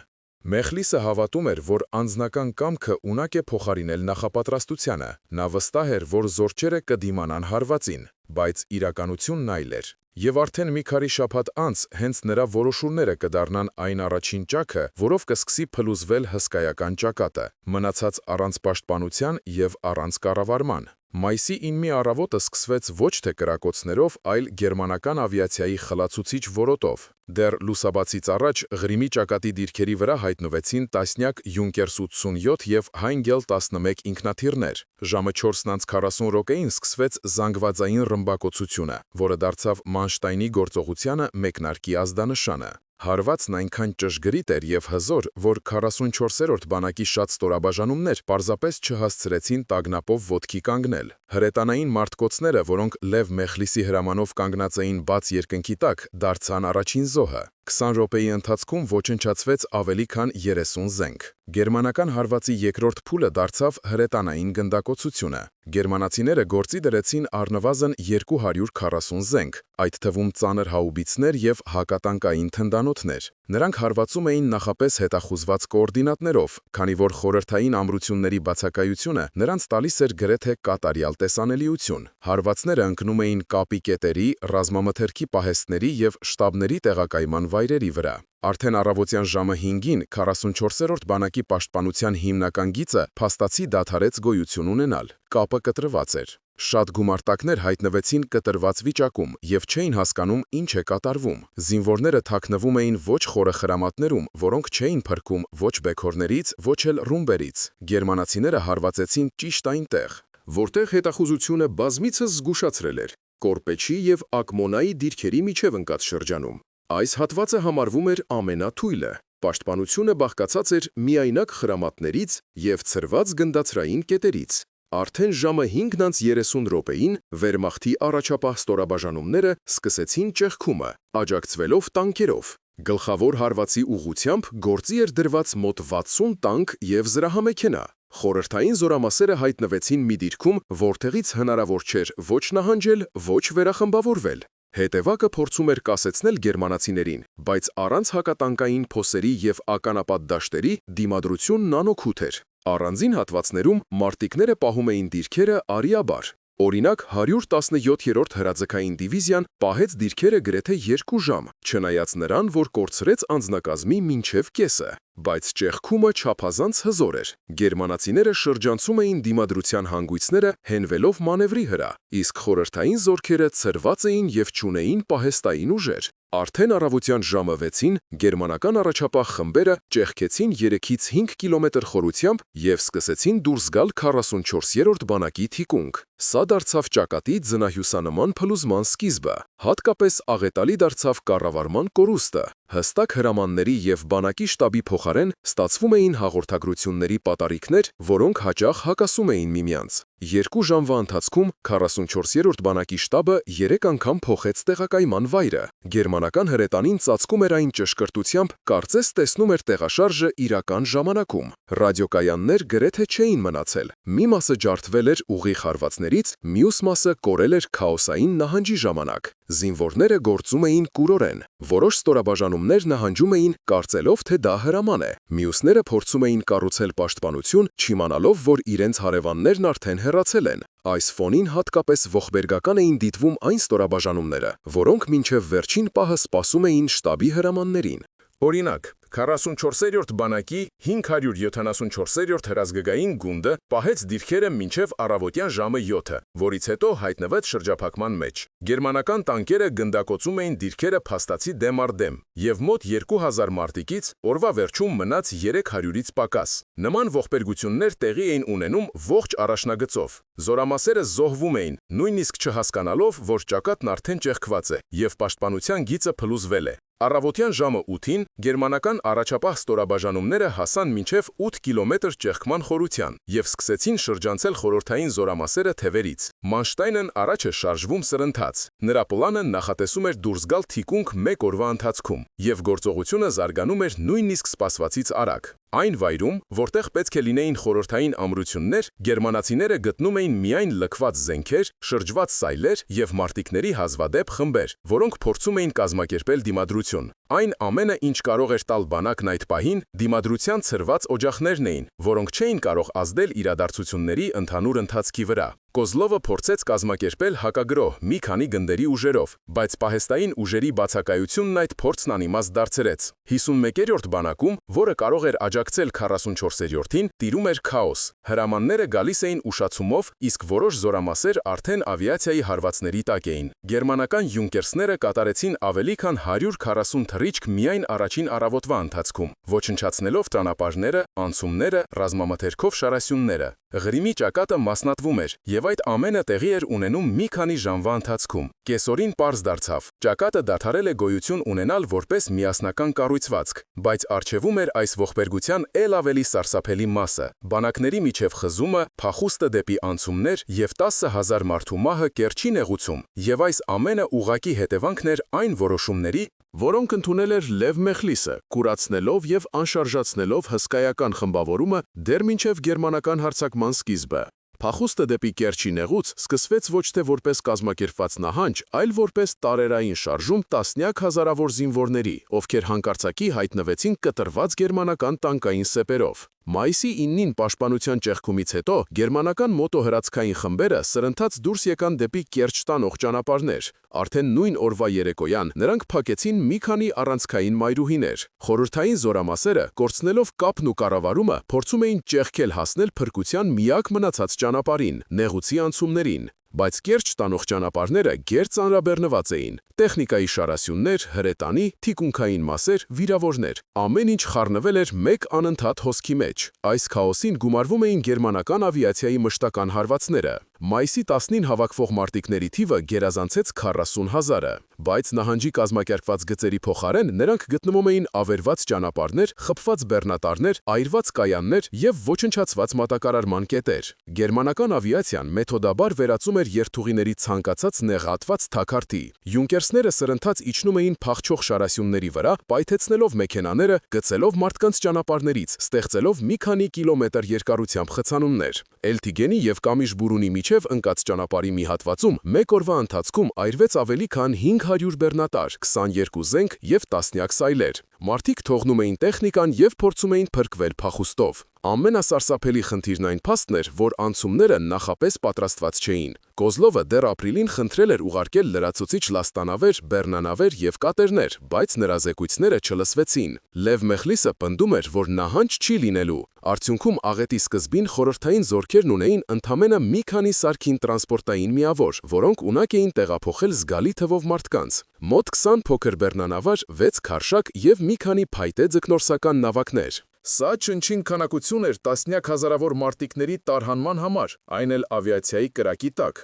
Մեխլիսը հավատում էր, որ անձնական կամքը ունակ է փոխարինել նախապատրաստությանը։ Նա վստահ էր, որ զորքերը կդիմանան հարվածին, բայց իրականությունն այլ էր։ Եվ արդեն մի քանի շաբաթ անց հենց նրա որոշումները կդառնան այն առաջին ճաքը, որով կսկսի փլուզվել հսկայական ճակատը, մնացած առանց պաշտպանության եւ առանց կառավարման։ Մայիսի 9-ի առավոտը սկսվեց ոչ թե կրակոցներով, այլ գերմանական ավիացիայի խլացուցիչ որոտով։ Դեռ լուսաբացից առաջ Ղրիմի ճակատի դիրքերի վրա հայտնվեցին տասնյակ Յունկերս 87 եւ Հայնգել 11 ինքնաթիռներ։ Ժամը 4:40-ին սկսվեց զանգվածային ռմբակոծությունը, որը դարձավ Մանշտայնի գործողությանը մեկնարկի ազդանշանը։ Հարվածն այնքան ճշգրիտ էր եւ հզոր, որ 44-րդ բանակի շատ ստորաբաժանումներ պարզապես չհասցրեցին տագնապով ոտքի կանգնել։ Հրետանային մարտկոցները, որոնք Լև Մեխլիսի հրամանով կանգնած էին բաց երկնքի տակ, դարձան առաջին զոհը։ 20 րոպեի ընթացքում ոչնչացվեց ավելի քան 30 զենք։ Գերմանական հարվածի երկրորդ փուլը դարձավ հրետանային գնդակոծությունը։ Գերմանացիները գործի դրեցին առնվազն 240 զենք, այդ թվում ծանր հաուբիցներ եւ հակատանկային թնդանոթներ։ Նրանք հարվածում էին նախապես հետախուզված կոորդինատներով, քանի որ խորհրդային ամրությունների բացակայությունը նրանց տալիս էր գրեթե կատարյալ տեսանելիություն։ Հարվածները ընկնում էին կապի կետերի, ռազմամթերքի պահեստների եւ շտաբների տեղակայման վայրերի վրա։ Արդեն առավոտյան ժամը 5-ին 44-րդ բանակի պաշտպանության հիմնական գիծը փաստացի դադարեց գոյություն ունենալ։ Կապը կտրված էր։ Շատ գումարտակներ հայտնվեցին կտրված վիճակում եւ չէին հասկանում ինչ է կատարվում։ Զինվորները թաքնվում էին ոչ խորը խրամատներում, որոնք չէին փրկում ոչ բեկորներից, ոչ էլ ռումբերից։ Գերմանացիները հարվածեցին ճիշտ այնտեղ, Որտեղ հետախուզությունը բազմիցս զգուշացրել էր Կորպեչի եւ Ակմոնայի դիրքերի միջև ընկած շրջանում։ Այս հատվածը համարվում էր ամենաթույլը։ Պաշտպանությունը բաղկացած էր միայնակ խրամատներից եւ ցրված գնդացրային կետերից։ Արդեն ժամը 5:30 րոպեին Վերմախտի առաջապահ ստորաբաժանումները սկսեցին ճեղքումը, աջակցվելով տանկերով։ Գլխավոր հարվածի ուղղությամբ գործի էր դրված մոտ 60 տանկ եւ զրահամեքենա։ Խորհրդային զորամասերը հայտնվեցին մի դիրքում, որտեղից հնարավոր չէր ոչ նահանջել, ոչ վերախմբավորվել։ Հետևակը փորձում էր կասեցնել գերմանացիներին, բայց առանց հակատանկային փոսերի եւ ականապատ դաշտերի դիմադրությունն անօգուտ էր։ Առանձին հատվածներում մարտիկները պահում էին դիրքերը արիաբար։ Օրինակ 117-րդ հրաձգային դիվիզիան պահեց դիրքերը գրեթե 2 ժամ, չնայած նրան, որ կորցրեց անձնակազմի մինչև կեսը, բայց ճեղքումը չափազանց հզոր էր։ Գերմանացիները շրջանցում էին դիմադրության հանգույցները հենվելով մանևրի վրա, իսկ խորհրդային զորքերը ցրված էին եւ չունեին պահեստային ուժեր։ Արդեն առավոտյան ժամը 6-ին գերմանական առաջապահ խմբերը ճեղքեցին 3-ից 5 կիլոմետր խորությամբ եւ սկսեցին դուրս գալ 44-րդ բանակի թիկունք։ Սա դարձավ ճակատի ձնահյուսանման փլուզման սկիզբը, հատկապես աղետալի դարձավ կառավարման կորուստը։ Հստակ հրամանների եւ բանակի շտաբի փոխարեն ստացվում էին հաղորդագրությունների պատարիկներ, որոնք հաճախ հակասում էին միմյանց։ 2 ժամվա ընթացքում 44-րդ բանակի շտաբը 3 անգամ փոխեց տեղակայման վայրը։ Գերմանական հրետանին ծածկում էր այն ճշգրտությամբ, կարծես տեսնում էր տեղաշարժը իրական ժամանակում։ Ռադիոկայաններ գրեթե չէին մնացել։ Մի մասը ջարդվել էր ուղիղ հարվածներից, մյուս մասը կորել էր քաոսային նահանջի ժամանակ։ Զինվորները գործում էին կուրորեն։ Որոշ ստորաբաժանումներ նահանջում էին, կարծելով, թե դա հրաման է։ Մյուսները փորձում էին կառուցել պաշտպանություն, չիմանալով, որ իրենց հարևաններն արդեն հեռացել են։ Այս ֆոնին հատկապես ողբերգական էին դիտվում այն ստորաբաժանումները, որոնք մինչև վերջին պահը սպասում էին շտաբի հրամաններին։ Օրինակ, 44-րդ բանակի 574-րդ հրազգգային գունդը պահեց դիրքերը մինչև առավոտյան ժամը 7-ը, որից հետո հայտնվեց շրջափակման մեջ։ Գերմանական տանկերը գնդակոծում էին դիրքերը փաստացի դեմ առ դեմ, եւ մոտ 2000 մարտիկից օրվա վերջում մնաց 300-ից պակաս։ Նման ողբերգություններ տեղի էին ունենում ողջ առաջնագծով։ Զորամասերը զոհվում էին, նույնիսկ չհասկանալով, որ ճակատն արդեն ճեղքված է եւ պաշտպանության գիծը փլուզվել է։ Առավոտյան ժամը 8-ին գերմանական առաջապահ ստորաբաժանումները հասան մինչև 8 կիլոմետր ճեղքման խորության եւ սկսեցին շրջանցել խորհրդային զորամասերը թևերից։ Մանշտայնն առաջ է շարժվում սրընթաց։ Նրա պլանը նախատեսում էր դուրս գալ թիկունք 1 օրվա ընթացքում, եւ գործողությունը զարգանում էր նույնիսկ սպասվածից արագ։ Այն վայրում, որտեղ պետք է լինեին խորհրդային ամրություններ, գերմանացիները գտնում էին միայն լքված զենքեր, շրջված սայլեր եւ մարտիկների հազվադեպ խմբեր, որոնք փորձում էին կազմակերպել դիմադրություն։ Այն ամենը, ինչ կարող էր տալ բանակն այդ պահին, դիմադրության ցրված օջախներն էին, որոնք չէին կարող ազդել իրադարձությունների ընդհանուր ընթացքի վրա։ Կոզլովը փորձեց կազմակերպել հակագրոհ մի քանի գնդերի ուժերով, բայց պահեստային ուժերի բացակայությունն այդ փորձն անիմաստ դարձրեց։ 51-րդ բանակում, որը կարող էր աջակցել 44-ին, տիրում էր քաոս։ Հրամանները գալիս էին ուշացումով, իսկ որոշ զորամասեր արդեն ավիացիայի հարվածների տակ էին։ Գերմանական յունկերսները կատարեցին ավելի քան 140 թռիչք միայն առաջին առավոտվա ընթացքում, ոչնչացնելով ճանապարհները, անցումները, ռազմամթերքով շարասյունները։ Ղրիմի ճակատը մասնատվում էր, եւ այդ ամենը տեղի էր ունենում մի քանի ժամվա ընթացքում։ Կեսօրին պարզ դարձավ, ճակատը դադարել է գոյություն ունենալ որպես միասնական կառույցվածք, բայց առջևում էր այս ողբերգության ել ավելի սարսափելի մասը՝ բանակների միջև խզումը, փախուստը դեպի անցումներ եւ 10,000 մարդու մահը Կերչի նեղուցում, եւ այս ամենը ուղղակի հետևանքն էր այն որոշումների, որոնք ընդունել էր Լև Մեխլիսը, կուրացնելով եւ անշարժացնելով հսկայական խմբավորումը դեռ մինչև գերմանական հարձակման սկիզբը։ Փախուստը դեպի Կերչի նեղուց սկսվեց ոչ թե որպես կազմակերպված նահանջ, այլ որպես տարերային շարժում տասնյակ հազարավոր զինվորների, ովքեր հանկարծակի հայտնվեցին կտրված գերմանական տանկային սեպերով։ Մայիսի 9-ին պաշտպանության ճեղքումից հետո գերմանական մոտոհրացքային խմբերը սրընթաց դուրս եկան դեպի Կերչ տանող ճանապարհներ։ Արդեն նույն օրվա երեկոյան նրանք փակեցին մի քանի առանցքային մայրուհիներ։ Խորհրդային զորամասերը, կորցնելով կապն ու կառավարումը, փորձում էին ճեղքել հասնել փրկության միակ մնացած ճանապարհին՝ նեղուցի անցումներին։ Բայց Կերչ տանող ճանապարհները գերծանրաբեռնված էին։ Տեխնիկայի շարասյուններ, հրետանի, թիկունքային մասեր, վիրավորներ։ Ամեն ինչ խառնվել էր մեկ անընդհատ հոսքի մեջ։ Այս քաոսին գումարվում էին գերմանական ավիացիայի մշտական հարվածները։ Մայիսի 10-ին հավաքվող մարտիկների թիվը գերազանցեց 40,000-ը, բայց նահանջի կազմակերպված գծերի փոխարեն նրանք գտնվում էին ավերված ճանապարհներ, խփված բեռնատարներ, այրված կայաններ եւ ոչնչացված մատակարարման կետեր։ Գերմանական ավիացիան մեթոդաբար վերածում էր երթուղիների ցանկացած նեղատված թաքարդի։ Յունկերսները սրընթաց իջնում էին փախչող շարասյունների վրա, պայթեցնելով մեքենաները, գցելով մարդկանց ճանապարհներից, ստեղծելով մի քանի կիլոմետր երկարությամբ խցանումներ։ Էլթիգենի եւ Կամիշ-Բուրունի միջև ընկած ճանապարհի մի հատվածում մեկ օրվա ընթացքում այրվեց ավելի քան 500 բեռնատար, 22 զենք եւ տասնյակ սայլեր։ Մարդիկ թողնում էին տեխնիկան եւ փորձում էին փրկվել փախուստով։ Ամենասարսափելի խնդիրն այն փաստն էր, որ անցումները նախապես պատրաստված չէին։ Կոզլովը դեռ ապրիլին խնդրել էր ուղարկել լրացուցիչ լաստանավեր, բեռնանավեր եւ կատերներ, բայց նրա զեկույցները չլսվեցին։ Լև Մեխլիսը պնդում էր, որ նահանջ չի լինելու։ Արդյունքում աղետի սկզբին խորհրդային զորքերն ունեին ընդամենը մի քանի սարքին տրանսպորտային միավոր, որոնք ունակ էին տեղափոխել զգալի թվով մարդկանց։ Մոտ 20 փոքր բեռնանավար, 6 քարշակ եւ մի քանի փայտե ձկնորսական նավակներ։ Սա չնչին քանակություն էր տասնյակ հազարավոր մարտիկների տարհանման համար, այն էլ ավիացիայի կրակի տակ։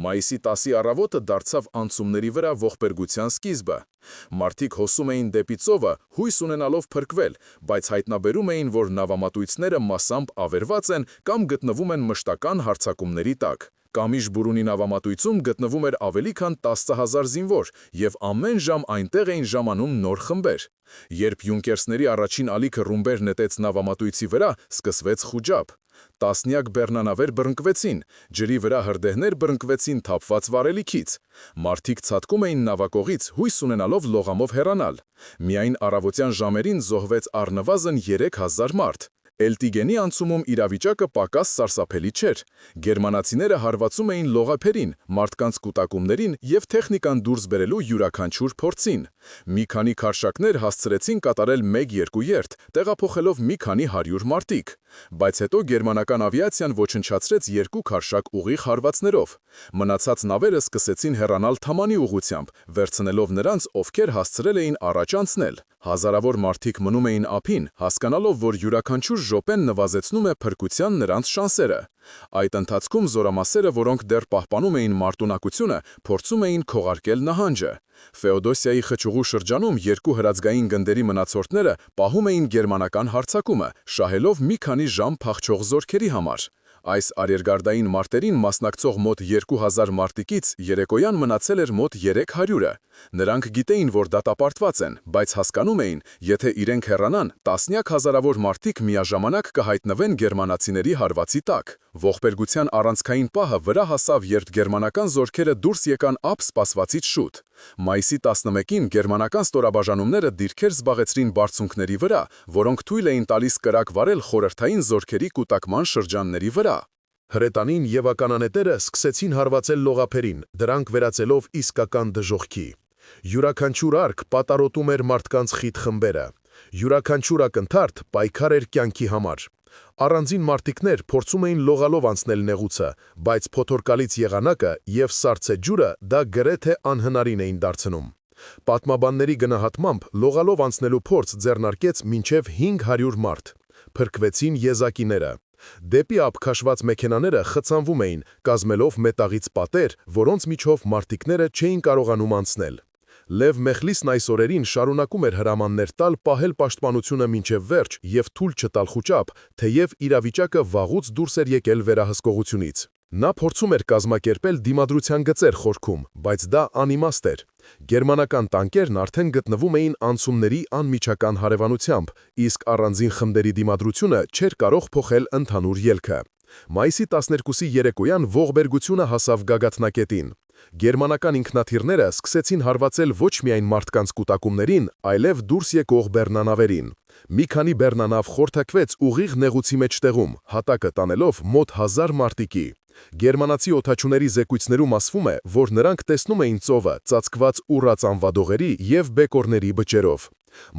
Մայիսի 10-ի առավոտը դարձավ անցումների վրա ողբերգության սկիզբը։ Մարդիկ հոսում էին դեպի ծովը, հույս ունենալով փրկվել, բայց հայտնաբերում էին, որ նավամատույցները մասամբ ավերված են կամ գտնվում են մշտական հարձակումների տակ։ Կամիշ-Բուրունի նավամատույցում գտնվում էր ավելի քան 10,000 զինվոր, եւ ամեն ժամ այնտեղ էին ժամանում նոր խմբեր։ Երբ յունկերսների առաջին ալիքը ռումբեր նետեց նավամատույցի վրա, սկսվեց խուճապ։ Տասնյակ բեռնանավեր բռնկվեցին, ջրի վրա հրդեհներ բռնկվեցին թափված վարելիքից։ Մարդիկ ցատկում էին նավակողից, հույս ունենալով լողամով հեռանալ։ Միայն առավոտյան ժամերին զոհվեց առնվազն 3000 մարդ։ Էլտիգենի անցումում իրավիճակը պակաս սարսափելի չէր։ Գերմանացիները հարվածում էին լողափերին, մարդկանց կուտակումներին եւ տեխնիկան դուրս բերելու յուրաքանչյուր փորձին։ Մի քանի քարշակներ հասցրեցին կատարել 1-2 երթ, տեղափոխելով մի քանի 100 մարտիկ։ Բայց հետո գերմանական ավիացիան ոչնչացրեց 2 քարշակ ուղիղ հարվածներով։ Մնացած նավերը սկսեցին հեռանալ Թամանի ուղղությամբ, վերցնելով նրանց, ովքեր հասցրել էին առաջ անցնել։ Հազարավոր մարդիկ մնում էին ափին, հասկանալով, որ յուրաքանչյուր րոպեն նվազեցնում է փրկության նրանց շանսերը։ Այդ ընթացքում զորամասերը, որոնք դեռ պահպանում էին մարտունակությունը, փորձում էին քողարկել նահանջը։ Ֆեոդոսիայի խճուղու շրջանում երկու հրացգային գնդերի մնացորդները պահում էին գերմանական հարձակումը, շահելով մի քանի ժամ փախչող զորքերի համար։ Այս արիերգարդային մարտերին մասնակցող մոտ 2000 մարտիկից երեկոյան մնացել էր մոտ 300-ը։ Նրանք գիտեին, որ դատապարտված են, բայց հասկանում էին, եթե իրենք հեռանան, տասնյակ հազարավոր մարտիկ միաժամանակ կհայտնվեն գերմանացիների հարվածի տակ։ Ողբերգության առանցքային պահը վրա հասավ, երբ գերմանական զորքերը դուրս եկան ափ սպասվածից շուտ։ Մայիսի 11-ին գերմանական ստորաբաժանումները դիրքեր զբաղեցրին բարձունքների վրա, որոնք թույլ էին տալիս կրակ վարել խորհրդային զորքերի կուտակման շրջանների վրա։ Հրետանին եւ ականանետերը սկսեցին հարվածել լողափերին, դրանք վերածելով իսկական դժոխքի։ Յուրաքանչյուր արկ պատառոտում էր մարդկանց խիտ խմբերը։ Յուրաքանչյուր ակնթարթ պայքար էր կյանքի համար։ Առանձին մարտիկներ փորձում էին լողալով անցնել նեղուցը, բայց փոթորկալից եղանակը եւ սառցե ջուրը դա գրեթե անհնարին էին դարձնում։ Պատմաբանների գնահատմամբ լողալով անցնելու փորձ ձեռնարկեց մինչև 500 մարդ։ Փրկվեցին եզակիները։ Դեպի ափ քաշված մեքենաները խցանվում էին, կազմելով մետաղից պատեր, որոնց միջով մարտիկները չէին կարողանում անցնել։ Լև Մեխլիսն այս օրերին շարունակում էր հրամաններ տալ պահել պաշտպանությունը մինչև վերջ եւ թույլ չտալ խուճապ, թեև իրավիճակը վաղուց դուրս էր եկել վերահսկողությունից։ Նա փորձում էր կազմակերպել դիմադրության գծեր խորքում, բայց դա անիմաստ էր։ Գերմանական տանկերն արդեն գտնվում էին անցումների անմիջական հարևանությամբ, իսկ առանձին խմբերի դիմադրությունը չէր կարող փոխել ընդհանուր ելքը։ Մայիսի 12-ի երեկոյան ողբերգությունը հասավ գագաթնակետին։ Գերմանական ինքնաթիռները սկսեցին հարվածել ոչ միայն մարդկանց կուտակումներին, այլև դուրս եկող բեռնանավերին։ Մի քանի բեռնանավ խորթակվեց ուղիղ նեղուցի մեջտեղում, հատակը տանելով մոտ 1000 մարտիկի։ Գերմանացի օդաչուների զեկույցներում ասվում է, որ նրանք տեսնում էին ծովը ծածկված ուռած անվադողերի եւ բեկորների բջերով։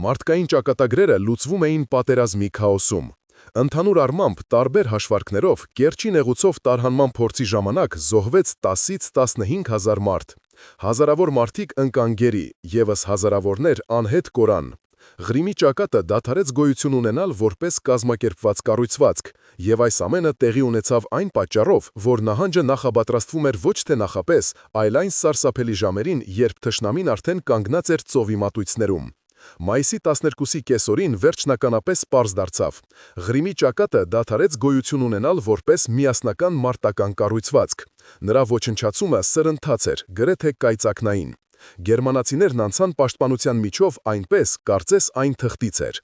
Մարդկային ճակատագրերը լուծվում էին պատերազմի քաոսում։ Ընդհանուր առմամբ տարբեր հաշվարկներով Կերչի նեղուցով տարհանման փորձի ժամանակ զոհվեց 10-ից 15000 մարդ։ Հազարավոր մարդիկ ընկան գերի, եւս հազարավորներ անհետ կորան։ Ղրիմի ճակատը դադարեց գոյություն ունենալ որպես կազմակերպված կառույցվածք, եւ այս ամենը տեղի ունեցավ այն պատճառով, որ նահանջը նախապատրաստվում էր ոչ թե նախապես, այլ այն սարսափելի ժամերին, երբ թշնամին արդեն կանգնած էր ծովի մատույցներում։ Մայիսի 12-ի կեսօրին վերջնականապես պարզ դարձավ։ Ղրիմի ճակատը դադարեց գոյություն ունենալ որպես միասնական մարտական կառույցվածք։ Նրա ոչնչացումը սրընթաց էր, գրեթե կայծակնային։ Գերմանացիներն անցան պաշտպանության միջով այնպես, կարծես այն թղթից էր։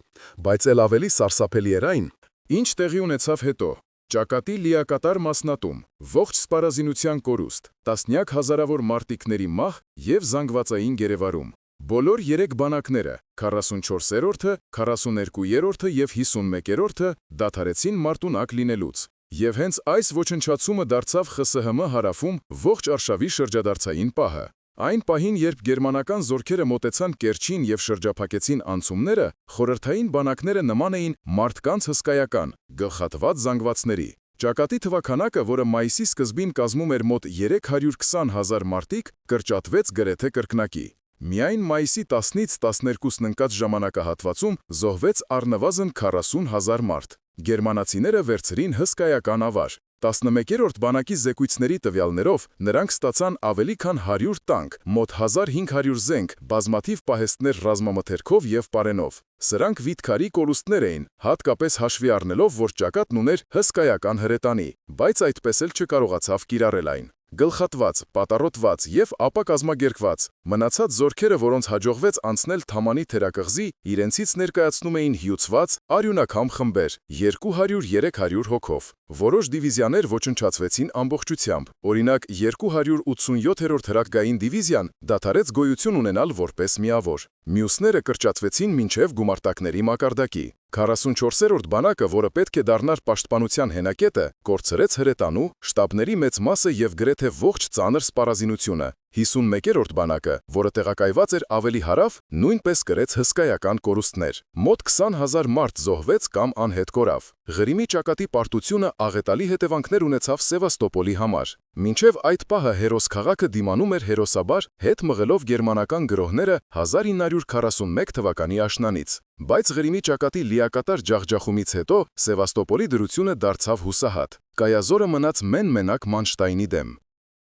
Բայց էլ ավելի սարսափելի էր այն, Ինչ տեղի ունեցավ հետո։ Ճակատի լիակատար մասնատում, ողջ սպառազինության կորուստ, տասնյակ հազարավոր մարտիկների մահ եւ զանգվածային գերեվարում։ Բոլոր 3 բանակները, 44-րդը, 42-րդը եւ 51-րդը դադարեցին մարտունակ լինելուց։ Եվ հենց այս ոչնչացումը դարձավ ԽՍՀՄ հարավում ողջ արշավի շրջադարձային պահը։ Այն պահին, երբ գերմանական զորքերը մոտեցան Կերչին եւ շրջափակեցին անցումները, խորհրդային բանակները նման էին մարդկանց հսկայական, գլխատված զանգվածների։ Ճակատի թվաքանակը, որը մայիսի սկզբին կազմում էր մոտ 320,000 մարտիկ, կրճատվեց գրեթե կրկնակի։ Միայն մայիսի 10-ից 12-ն ընկած ժամանակահատվածում զոհվեց առնվազն 40,000 մարդ։ Գերմանացիները վերցրին հսկայական ավար։ 11-րդ բանակի զեկույցների տվյալներով նրանք ստացան ավելի քան 100 տանկ, մոտ 1500 զենք, բազմաթիվ պահեստներ ռազմամթերքով եւ պարենով։ Սրանք վիթքարի կորուստներ էին, հատկապես հաշվի առնելով, որ ճակատն ուներ հսկայական հրետանի, բայց այդպես էլ չկարողացավ կիրառել այն։ Գլխատված, պատառոտված եւ ապա կազմակերպված մնացած զորքերը, որոնց հաջողվեց անցնել Թամանի թերակղզի, իրենցից ներկայացնում էին հյուծված արյունակամ խմբեր 200-300 հոգով։ Որոշ դիվիզիաներ ոչնչացվեցին ամբողջությամբ։ Օրինակ 287-րդ հրատկային դիվիզիան դադարեց գոյություն ունենալ որպես միավոր։ Մյուսները կրճատվեցին մինչև գումարտակների մակարդակի։ 44-րդ բանակը, որը պետք է դառնար պաշտպանության հենակետը, կորցրեց հրետանու, շտաբների մեծ մասը եւ գրեթե ողջ ծանր սպառազինությունը։ 51-րդ բանակը, որը տեղակայված էր ավելի հարավ, նույնպես կրեց հսկայական կորուստներ։ Մոտ 20,000 մարդ զոհվեց կամ անհետ կորավ։ Ղրիմի ճակատի պարտությունը աղետալի հետևանքներ ունեցավ Սևաստոպոլի համար։ Մինչև այդ պահը Հերոս քաղաքը դիմանում էր հերոսաբար, հետ մղելով գերմանական գրոհները 1941 թվականի աշնանից։ Բայց Ղրիմի ճակատի լիակատար ջախջախումից հետո Սևաստոպոլի դրությունը դարձավ հուսահատ։ Կայազորը մնաց մեն-մենակ Մանշտայնի դեմ։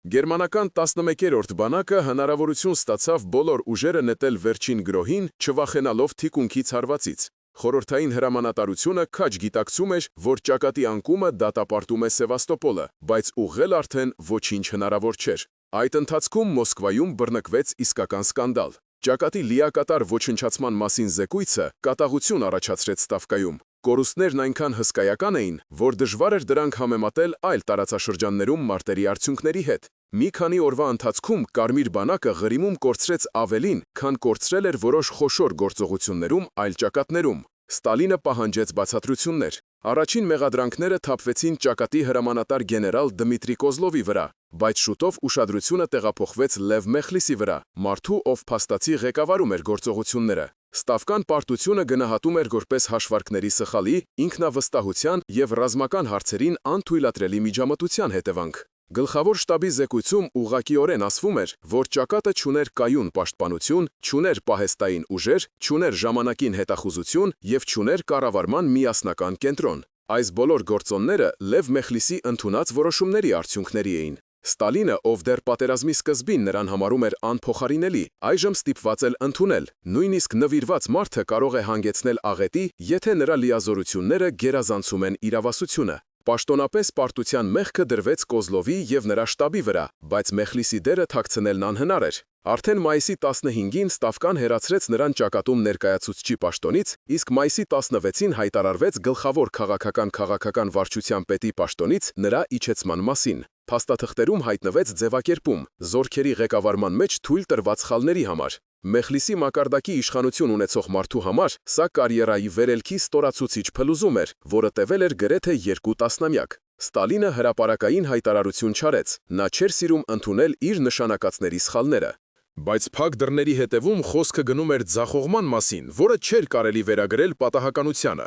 Գերմանական 11-րդ բանակը հնարավորություն ստացավ բոլոր ուժերը նետել վերջին գրոհին, չվախենալով թիկունքից հարվածից։ Խորհրդային հրամանատարությունը քաջ գիտակցում էր, որ ճակատի անկումը դատապարտում է Սևաստոպոլը, բայց ուղղել արդեն ոչինչ հնարավոր չէր։ Այդ ընթացքում Մոսկվայում բռնկվեց իսկական սկանդալ։ Ճակատի լիակատար ոչնչացման մասին զեկույցը կատաղություն առաջացրեց Ստավկայում։ Կորուստներն այնքան հսկայական էին, որ դժվար էր դրանք համեմատել այլ տարածաշրջաններում մարտերի արդյունքների հետ։ Մի քանի օրվա ընթացքում Կարմիր բանակը Ղրիմում կորցրեց ավելին, քան կորցրել էր որոշ խոշոր գործողություններում այլ ճակատներում։ Ստալինը պահանջեց բացատրություններ։ Առաջին մեղադրանքները թափվեցին ճակատի հրամանատար գեներալ Դմիտրի Կոզլովի վրա, բայց շուտով ուշադրությունը տեղափոխվեց Լև Մեխլիսի վրա, մարդու, ով փաստացի ղեկավարում էր գործողությունները։ Ստավկան պարտությունը գնահատում էր որպես հաշվարկների սխալի, ինքնավստահության և ռազմական հարցերին անթույլատրելի միջամտության հետևանք։ Գլխավոր շտաբի զեկույցում ուղղակիորեն ասվում էր, որ ճակատը չուներ կայուն պաշտպանություն, չուներ պահեստային ուժեր, չուներ ժամանակին հետախուզություն և չուներ կառավարման միասնական կենտրոն։ Այս բոլոր գործոնները Լև Մեխլիսի ընդունած որոշումների արդյունքների էին։ Ստալինը, ով դեռ պատերազմի սկզբին նրան համարում էր անփոխարինելի, այժմ ստիպված էր ընդունել։ Նույնիսկ նվիրված մարդը կարող է հանգեցնել աղետի, եթե նրա լիազորությունները գերազանցում են իրավասությունը։ Պաշտոնապես պարտության մեղքը դրվեց Կոզլովի և նրա շտաբի վրա, բայց Մեխլիսի դերը թաքցնելն անհնար էր։ Արդեն մայիսի 15-ին Ստավկան հեռացրեց նրան ճակատում ներկայացուցչի պաշտոնից, իսկ մայիսի 16-ին հայտարարվեց գլխավոր քաղաքական վարչության պետի պաշտոնից նրա իջեցման մասին։ Փաստաթղթերում հայտնվեց ձևակերպում՝ զորքերի ղեկավարման մեջ թույլ տրված սխալների համար։ Մեխլիսի մակարդակի իշխանություն ունեցող մարդու համար սա կարիերայի վերելքի ստորացուցիչ փլուզում էր, որը տևել էր գրեթե 2 տասնամյակ։ Ստալինը հրապարակային հայտարարություն չարեց, նա չէր սիրում ընդունել իր նշանակածների սխալները։ Բայց փակ դռների հետևում խոսքը գնում էր ձախողման մասին, որը չէր կարելի վերագրել պատահականությանը։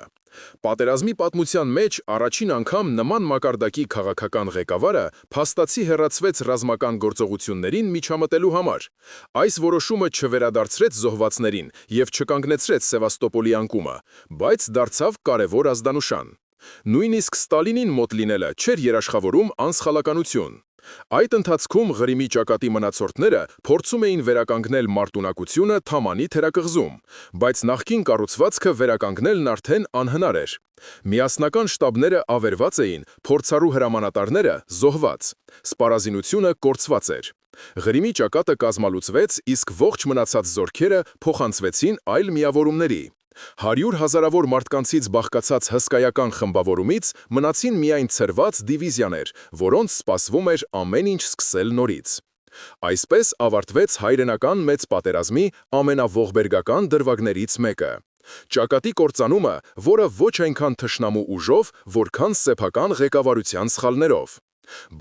Պատերազմի պատմության մեջ առաջին անգամ նման մակարդակի քաղաքական ղեկավարը փաստացի հեռացվեց ռազմական գործողություններին միջամտելու համար։ Այս որոշումը չվերադարձրեց զոհվածներին և չկանգնեցրեց Սևաստոպոլի անկումը, բայց դարձավ կարևոր ազդանշան։ Նույնիսկ Ստալինին մոտ լինելը չէր երաշխավորում անսխալականություն։ Այդ ընթացքում Ղրիմի ճակատի մնացորդները փորձում էին վերականգնել մարտունակությունը Թամանի թերակղզում, բայց նախկին կառուցվածքը վերականգնելն արդեն անհնար էր։ Միասնական շտաբները ավերված էին, փորձառու հրամանատարները զոհված։ Սպառազինությունը կորցված էր։ Ղրիմի ճակատը կազմալուծվեց, իսկ ողջ մնացած զորքերը փոխանցվեցին այլ միավորումների։ 100 հազարավոր մարդկանցից բաղկացած հսկայական խմբավորումից մնացին միայն ցրված դիվիզիաներ, որոնց սպասվում էր ամեն ինչ սկսել նորից։ Այսպես ավարտվեց հայրենական մեծ պատերազմի ամենաողբերգական դրվագներից մեկը։ Ճակատի կործանումը, որը ոչ այնքան թշնամու ուժով, որքան սեփական ղեկավարության սխալներով։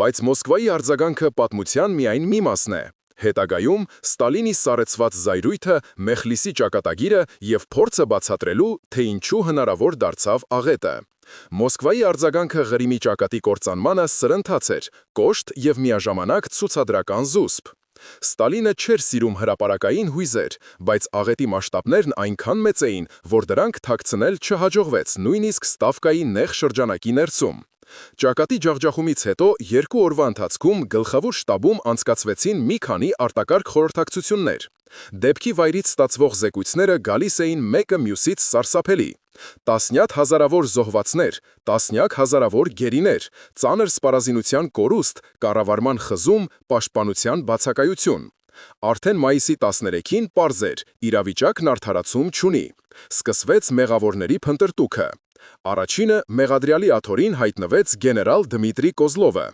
Բայց Մոսկվայի արձագանքը պատմության միայն մի մասն է։ Հետագայում Ստալինի սառեցված զայրույթը, Մեխլիսի ճակատագիրը և փորձը բացատրելու, թե ինչու հնարավոր դարձավ աղետը։ Մոսկվայի արձագանքը Ղրիմի ճակատի կործանմանը սրընթաց էր, կոշտ և միաժամանակ ցուցադրական զուսպ։ Ստալինը չէր սիրում հրապարակային հույզեր, բայց աղետի մասշտաբներն այնքան մեծ էին, որ դրանք թաքցնել չհաջողվեց նույնիսկ Ստավկայի նեղ շրջանակի ներսում։ Ճակատի ջախջախումից հետո 2 օրվա ընթացքում գլխավոր շտաբում անցկացվեցին մի քանի արտակարգ խորհրդակցություններ։ Դեպքի վայրից ստացվող զեկույցները գալիս էին մեկը մյուսից սարսափելի։ Տասնյակ հազարավոր զոհվածներ, տասնյակ հազարավոր գերիներ, ծանր սպառազինության կորուստ, կառավարման խզում, պաշտպանության բացակայություն։ Արդեն մայիսի 13-ին պարզ էր, իրավիճակն արդարացում չունի։ Սկսվեց մեղավորների փնտրտուքը։ Առաջինը մեղադրյալի աթոռին հայտնվեց գեներալ Դմիտրի Կոզլովը։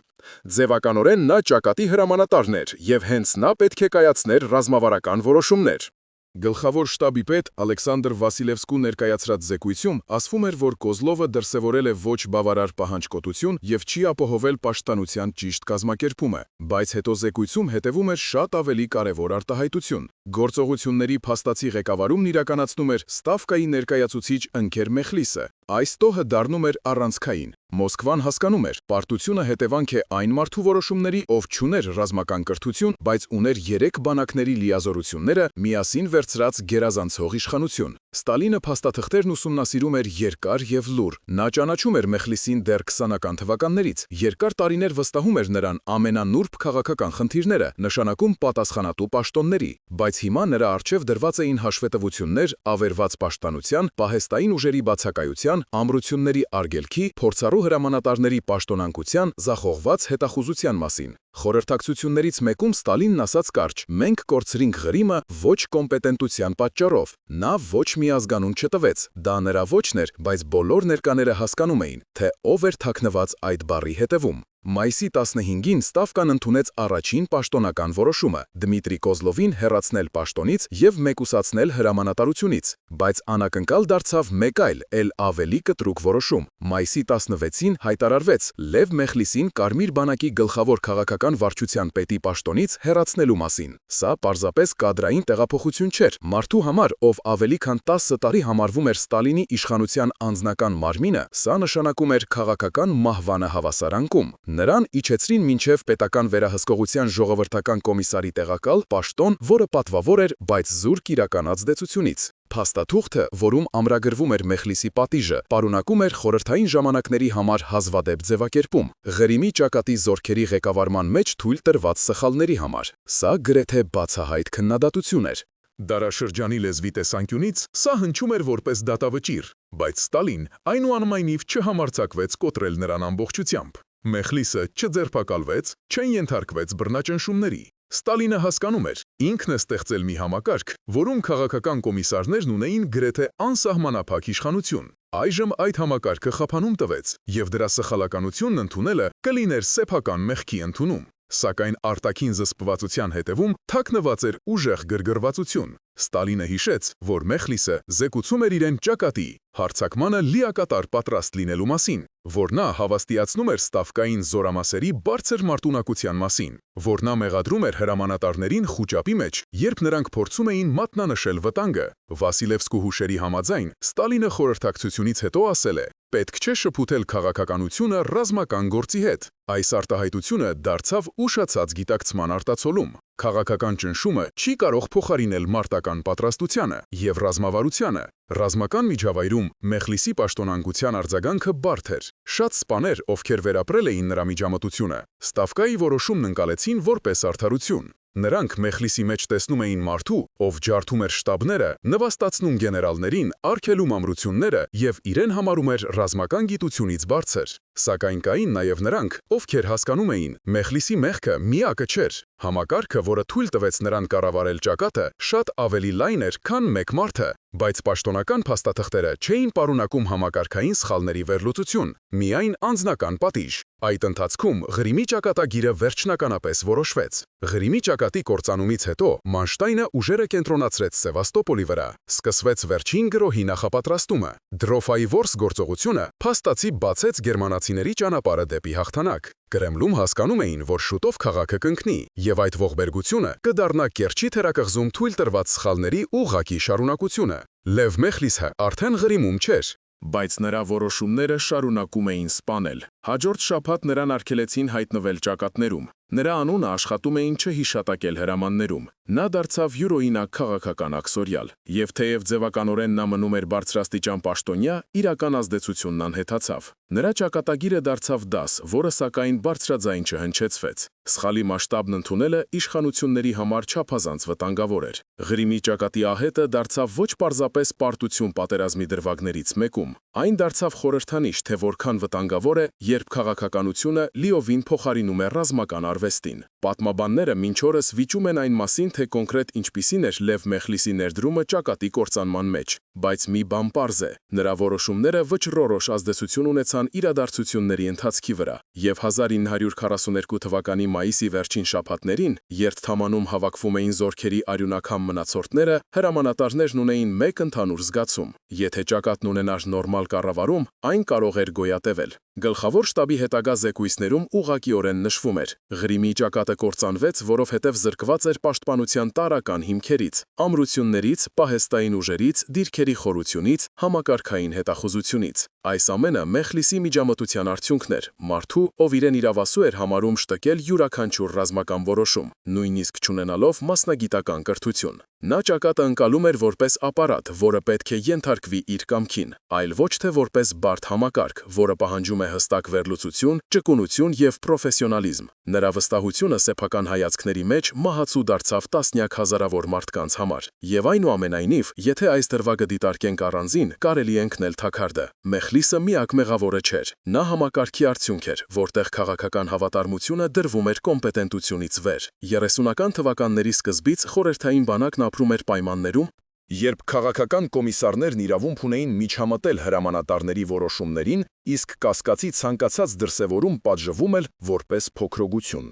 Ձևականորեն նա ճակատի հրամանատարն էր և հենց նա պետք է կայացներ ռազմավարական որոշումներ։ Գլխավոր շտաբի պետ Ալեքսանդր Վասիլևսկու ներկայացրած զեկույցում ասվում էր, որ Կոզլովը դրսևորել է ոչ բավարար պահանջկոտություն և չի ապահովել պաշտպանության ճիշտ կազմակերպումը, բայց հետո զեկույցում հետևում էր շատ ավելի կարևոր արտահայտություն։ Գործողությունների փաստացի ղեկավարումն իրականացնում էր Ստավկայի ներկայացուցիչ ընկեր Մեխլիսը։ Այս տոհը դառնում էր առանցքային։ Մոսկվան հասկանում էր, պարտությունը հետևանք է այն մարդու որոշումների, ով չուներ ռազմական կրթություն, բայց ուներ 3 բանակների լիազորությունները միասին վերցրած գերազանցող իշխանություն։ Ստալինը փաստաթղթերն ուսումնասիրում էր երկար և լուռ։ Նա ճանաչում էր Մեխլիսին դեռ 20-ական թվականներից։ Երկար տարիներ վստահում էր նրան ամենանուրբ քաղաքական խնդիրները, նշանակում պատասխանատու պաշտոնների, բայց հիմա նրա առջև դրված էին հաշվետվություններ ավերված պաշտպանության, պահեստային ուժերի բացակայության, ամրությունների արգելքի, փորձառու հրամանատարների պաշտոնանկության, ձախողված հետախուզության մասին։ Խորհրդակցություններից մեկում Ստալինն ասաց կարճ. «Մենք կորցրինք Ղրիմը ոչ կոմպետենտության պատճառով»։ Նա ոչ մի ազգանուն չտվեց։ Դա նրա ոչն էր, բայց բոլոր ներկաները հասկանում էին, թե ով էր թաքնված այդ բառի հետևում։ Մայիսի 15-ին Ստավկան ընդունեց առաջին պաշտոնական որոշումը՝ Դմիտրի Կոզլովին հեռացնել պաշտոնից եւ մեկուսացնել հրամանատարությունից, բայց անակնկալ դարձավ մեկ այլ, ավելի կտրուկ որոշում։ Մայիսի 16-ին հայտարարվեց Լև Մեխլիսին Կարմիր բանակի գլխավոր քաղաքական վարչության պետի պաշտոնից հեռացնելու մասին։ Սա պարզապես կադրային տեղափոխություն չէր։ Մարդու համար, ով ավելի քան 10 տարի համարվում էր Ստալինի իշխանության անձնական մարմինը, սա նշանակում էր քաղաքական մահվանը հավասարանկում։ Նրան իջեցրին մինչև պետական վերահսկողության ժողովրդական կոմիսարի տեղակալ պաշտոն, որը պատվավոր էր, բայց զուրկ իրական ազդեցությունից։ Փաստաթուղթը, որում ամրագրվում էր Մեխլիսի պատիժը, պարունակում էր խորհրդային ժամանակների համար հազվադեպ ձևակերպում՝ Ղրիմի ճակատի զորքերի ղեկավարման մեջ թույլ տրված սխալների համար։ Սա գրեթե բացահայտ քննադատություն էր։ Դարաշրջանի լեզվի տեսանկյունից սա հնչում էր որպես դատավճիռ, բայց Ստալին այնուամենայնիվ չհամարձակվեց կոտրել նրան ամբողջությամբ։ Մեխլիսը չձերբակալվեց, չեն ենթարկվեց բռնաճնշումների։ Ստալինը հասկանում էր, ինքն է ստեղծել մի համակարգ, որում քաղաքական կոմիսարներն ունեին գրեթե անսահմանափակ իշխանություն։ Այժմ այդ համակարգը խափանում տվեց, եւ դրա սխալականությունն ընդունելը կլիներ սեփական մեղքի ընդունում։ Սակայն արտաքին զսպվածության հետևում թաքնված էր ուժեղ գրգռվածություն։ Ստալինը հիշեց, որ Մեխլիսը զեկուցում էր իրեն ճակատի, հարձակմանը լիակատար պատրաստ լինելու մասին, որ նա հավաստիացնում էր Ստավկային զորամասերի բարձր մարտունակության մասին, որ նա մեղադրում էր հրամանատարներին խուճապի մեջ, երբ նրանք փորձում էին մատնանշել վտանգը։ Վասիլևսկու հուշերի համաձայն Ստալինը խորհրդակցությունից հետո ասել է. «Պետք չէ շփոթել քաղաքականությունը ռազմական գործի հետ»։ Այս արտահայտությունը դարձավ ուշացած գիտակցման արտացոլում։ Քաղաքական ճնշումը չի կարող փոխարինել մարտական պատրաստությանը եւ ռազմավարությանը։ Ռազմական միջավայրում Մեխլիսի պաշտոնանկության արձագանքը բարդ էր։ Շատ սպաներ, ովքեր վերապրել էին նրա միջամտությունը, Ստավկայի որոշումն ընկալեցին որպես արդարություն։ Նրանք Մեխլիսի մեջ տեսնում էին մարդու, ով ջարդում էր շտաբները, նվաստացնում գեներալներին, արգելում ամրությունները եւ իրեն համարում էր ռազմական գիտությունից բարձր։ Սակայն կային նաև նրանք, ովքեր հասկանում էին, Մեխլիսի մեղքը միակը չէր։ Համակարգը, որը թույլ տվեց նրան կառավարել ճակատը, շատ ավելի լայն էր, քան մեկ մարդը, բայց պաշտոնական փաստաթղթերը չէին պարունակում համակարգային սխալների վերլուծություն, միայն անձնական պատիժ։ Այդ ընթացքում Ղրիմի ճակատագիրը վերջնականապես որոշվեց։ Ղրիմի ճակատի կործանումից հետո Մանշտայնը ուժերը կենտրոնացրեց Սևաստոպոլի վրա։ Սկսվեց վերջին գրոհի նախապատրաստումը։ Դրոֆայի որս գործողությունը փաստացի բացեց գերմանացիների ճանապարհը դեպի հաղթանակ։ Կրեմլում հասկանում էին, որ շուտով քաղաքը կընկնի, եւ այդ ողբերգությունը կդառնա Կերչի թերակղզում թույլ տրված սխալների ուղղակի շարունակությունը։ Լև Մեխլիսը արդեն Ղրիմում չէր, բայց նրա որոշումները շարունակում էին սպանել։ Հաջորդ շաբաթ նրան արգելեցին հայտնվել ճակատներում։ Նրա անունը աշխատում էին չհիշատակել հրամաններում։ Նա դարձավ յուրօրինակ քաղաքական աքսորյալ, եւ թեև ձևականորեն նա մնում էր բարձրաստիճան պաշտոնյա, իրական ազդեցությունն անհետացավ։ Նրա ճակատագիրը դարձավ դաս, որը սակայն բարձրաձայն չհնչեցվեց։ Սխալի մասշտաբն ընդունելը իշխանությունների համար չափազանց վտանգավոր էր։ Ղրիմի ճակատի ահետը դարձավ ոչ պարզապես պարտություն պատերազմի դրվագներից մեկում, այն դարձավ խորհրդանիշ, թե որքան վտանգավոր է, երբ քաղաքականությունը լիովին փոխարինում է ռազմական արվեստին։ Պատմաբանները մինչ օրս վիճում են այն մասին, թե կոնկրետ ինչպիսին էր Լև Մեխլիսի ներդրումը ճակատի կործանման մեջ, բայց մի բան պարզ է. նրա որոշումները վճռորոշ ազդեցություն ունեցան իրադարձությունների ընթացքի վրա, եւ 1942 թվականի մայիսի վերջին շաբաթներին, երբ Թամանում հավաքվում էին զորքերի արյունակամ մնացորդները, հրամանատարներն ունեին մեկ ընդհանուր զգացում. եթե ճակատն ունենար նորմալ կառավարում, այն կարող էր գոյատևել։ Գլխավոր շտաբի հետագա զեկույցներում ուղղակիորեն նշվում էր. Ղրիմի ճակատը կործանվեց, որովհետև զրկված էր պաշտպանության տարրական հիմքերից, ամրություններից, պահեստային ուժերից, դիրքերի խորությունից, համակարգային հետախուզությունից։ Այս ամենը Մեխլիսի միջամտության արդյունքն էր, մարդու, ով իրեն իրավասու էր համարում շտկել յուրաքանչյուր ռազմական որոշում, նույնիսկ չունենալով մասնագիտական կրթություն։ Նա ճակատը ընկալում էր որպես ապարատ, որը պետք է ենթարկվի իր կամքին, այլ ոչ թե որպես բարդ համակարգ, որը պահանջում է հստակ վերլուծություն, ճկունություն եւ պրոֆեսիոնալիզմ։ Նրա վստահությունը սեփական հայացքների մեջ մահացու դարձավ տասնյակ հազարավոր մարդկանց համար։ Եվ այնուամենայնիվ, եթե այս դրվագը դիտարկենք առանձին, կարելի է ընկնել թաքարդը։ Մեխլիսը միակ մեղավորը չէր։ Նա համակարգի արդյունք էր, որտեղ քաղաքական հավատարմությունը դրվում էր կոմպետենտությունից վեր։ 30-ական թվականների սկզբից խորհրդային բանակն ապրում էր պայմաններում, Երբ քաղաքական կոմիսարներն իրավունք ունեին միջամտել հրամանատարների որոշումներին, իսկ կասկածի ցանկացած դրսևորում պատժվում էր որպես փոքրոգություն։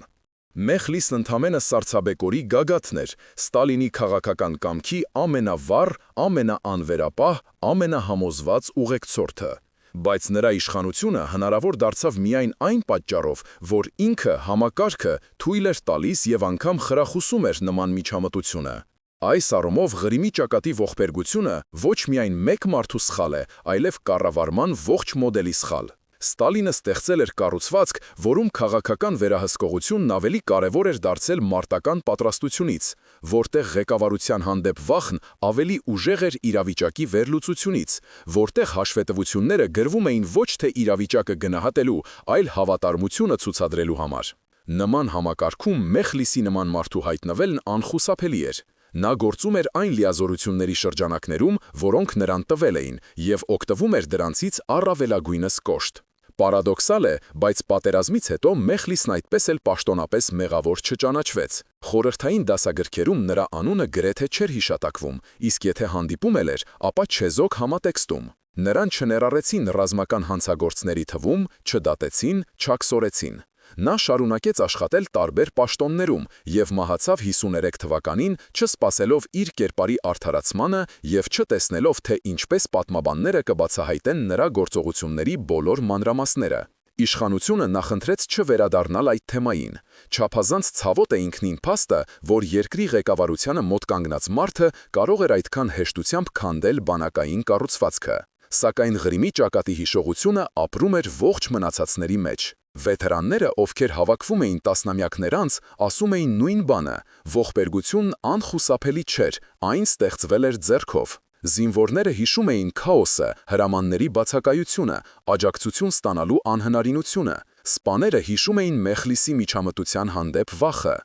Մեխլիսն ընդամենը սառցաբեկորի գագաթն էր, Ստալինի քաղաքական կամքի ամենավառ, ամենաանվերապահ, ամենահամոզված ուղեկցորդը։ Բայց նրա իշխանությունը հնարավոր դարձավ միայն այն պատճառով, որ ինքը համակարգը թույլ էր տալիս եւ անգամ խրախուսում էր նման միջամտությունը։ Այս առումով Ղրիմի ճակատի ողբերգությունը ոչ միայն մեկ մարդու սխալ է, այլև կառավարման ողջ մոդելի սխալ։ Ստալինը ստեղծել էր կառուցվածք, որում քաղաքական վերահսկողությունն ավելի կարևոր էր դարձել մարտական պատրաստությունից, որտեղ ղեկավարության հանդեպ վախն ավելի ուժեղ էր իրավիճակի վերլուծությունից, որտեղ հաշվետվությունները գրվում էին ոչ թե իրավիճակը գնահատելու, այլ հավատարմությունը ցուցադրելու համար։ Նման համակարգում Մեխլիսի նման մարդու հայտնվելն անխուսափելի էր։ Նա գործում էր այն լիազորությունների շրջանակներում, որոնք նրան տվել էին, եւ օգտվում էր դրանցից առավելագույնս կոշտ։ Պարադոքսալ է, բայց պատերազմից հետո Մեխլիսն այդպես էլ պաշտոնապես մեղավոր չճանաչվեց։ Խորհրդային դասագրքերում նրա անունը գրեթե չէր հիշատակվում, իսկ եթե հանդիպում էր, ապա չեզոք համատեքստում։ Նրան չներառեցին ռազմական հանցագործների թվում, չդատեցին, չաքսորեցին։ Նա շարունակեց աշխատել տարբեր պաշտոններում եւ մահացավ 53 թվականին, չսպասելով իր կերպարի արդարացմանը եւ չտեսնելով, թե ինչպես պատմաբանները կբացահայտեն նրա գործողությունների բոլոր մանրամասները։ Իշխանությունը նախընտրեց չվերադառնալ այդ թեմային։ Չափազանց ցավոտ է ինքնին փաստը, որ երկրի ղեկավարությանը մոտ կանգնած մարդը կարող էր այդքան հեշտությամբ քանդել բանակային կառուցվածքը։ Սակայն Ղրիմի ճակատի հիշողությունը ապրում էր ողջ մնացածների մեջ։ Վետերանները, ովքեր հավաքվում էին տասնամյակներ անց, ասում էին նույն բանը. ողբերգությունն անխուսափելի չէր, այն ստեղծվել էր ձեռքով։ Զինվորները հիշում էին քաոսը, հրամանների բացակայությունը, աջակցություն ստանալու անհնարինությունը։ Սպաները հիշում էին Մեխլիսի միջամտության հանդեպ վախը։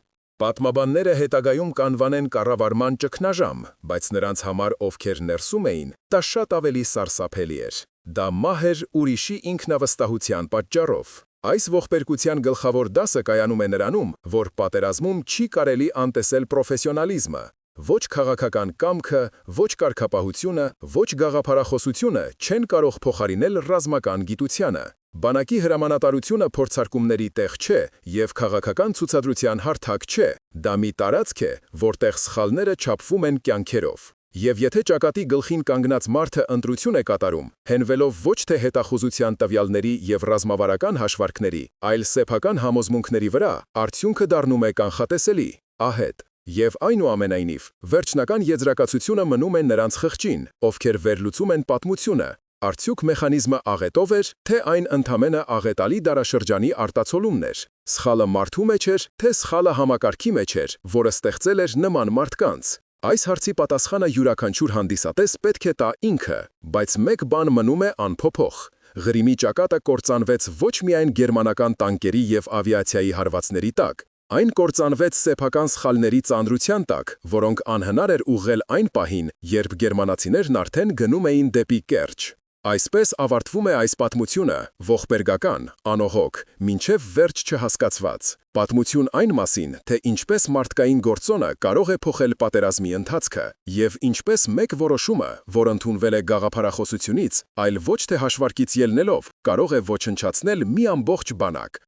Պատմաբանները հետագայում կանվանեն կառավարման ճգնաժամ, բայց նրանց համար, ովքեր ներսում էին, դա շատ ավելի սարսափելի էր։ Դա մահ էր ուրիշի ինքնավստահության պատճառով։ Այս ողբերգության գլխավոր դասը կայանում է նրանում, որ պատերազմում չի կարելի անտեսել պրոֆեսիոնալիզմը։ Ոչ քաղաքական կամքը, ոչ կարգապահությունը, ոչ գաղափարախոսությունը չեն կարող փոխարինել ռազմական գիտությանը։ Բանակի հրամանատարությունը փորձարկումների տեղ չէ եւ քաղաքական ցուցադրության հարթակ չէ։ Դա մի տարածք է, որտեղ սխալները չափվում են կյանքերով։ Եվ եթե ճակատի գլխին կանգնած մարդը ընտրություն է կատարում, հենվելով ոչ թե հետախուզության տվյալների եւ ռազմավարական հաշվարկների, այլ սեփական համոզմունքների վրա, արդյունքը դառնում է կանխատեսելի, ահետ։ Եվ այնուամենայնիվ, վերջնական եզրակացությունը մնում է նրանց խղճին, ովքեր վերլուծում են պատմությունը։ Արդյոք մեխանիզմը աղետով էր, թե այն ընդամենը աղետալի դարաշրջանի արտացոլումն էր։ Սխալը մարդու մեջ էր, թե սխալը համակարգի մեջ էր, որը ստեղծել էր նման մարդկանց։ Այս հարցի պատասխանը յուրաքանչյուր հանդիսատես պետք է տա ինքը, բայց մեկ բան մնում է անփոփոխ։ Ղրիմի ճակատը կործանվեց ոչ միայն գերմանական տանկերի եւ ավիացիայի հարվածների տակ, այն կործանվեց սեփական սխալների ծանրության տակ, որոնք անհնար էր ուղղել այն պահին, երբ գերմանացիներն արդեն գնում էին դեպի Կերճ։ Այսպես ավարտվում է այս պատմությունը, ողբերգական, անողոք, մինչև վերջ չհասկացված։ Պատմություն այն մասին, թե ինչպես մարդկային գործոնը կարող է փոխել պատերազմի ընթացքը, եւ ինչպես մեկ որոշումը, որ ընդունվել է գաղափարախոսությունից, այլ ոչ թե հաշվարկից ելնելով, կարող է ոչնչացնել մի ամբողջ բանակ։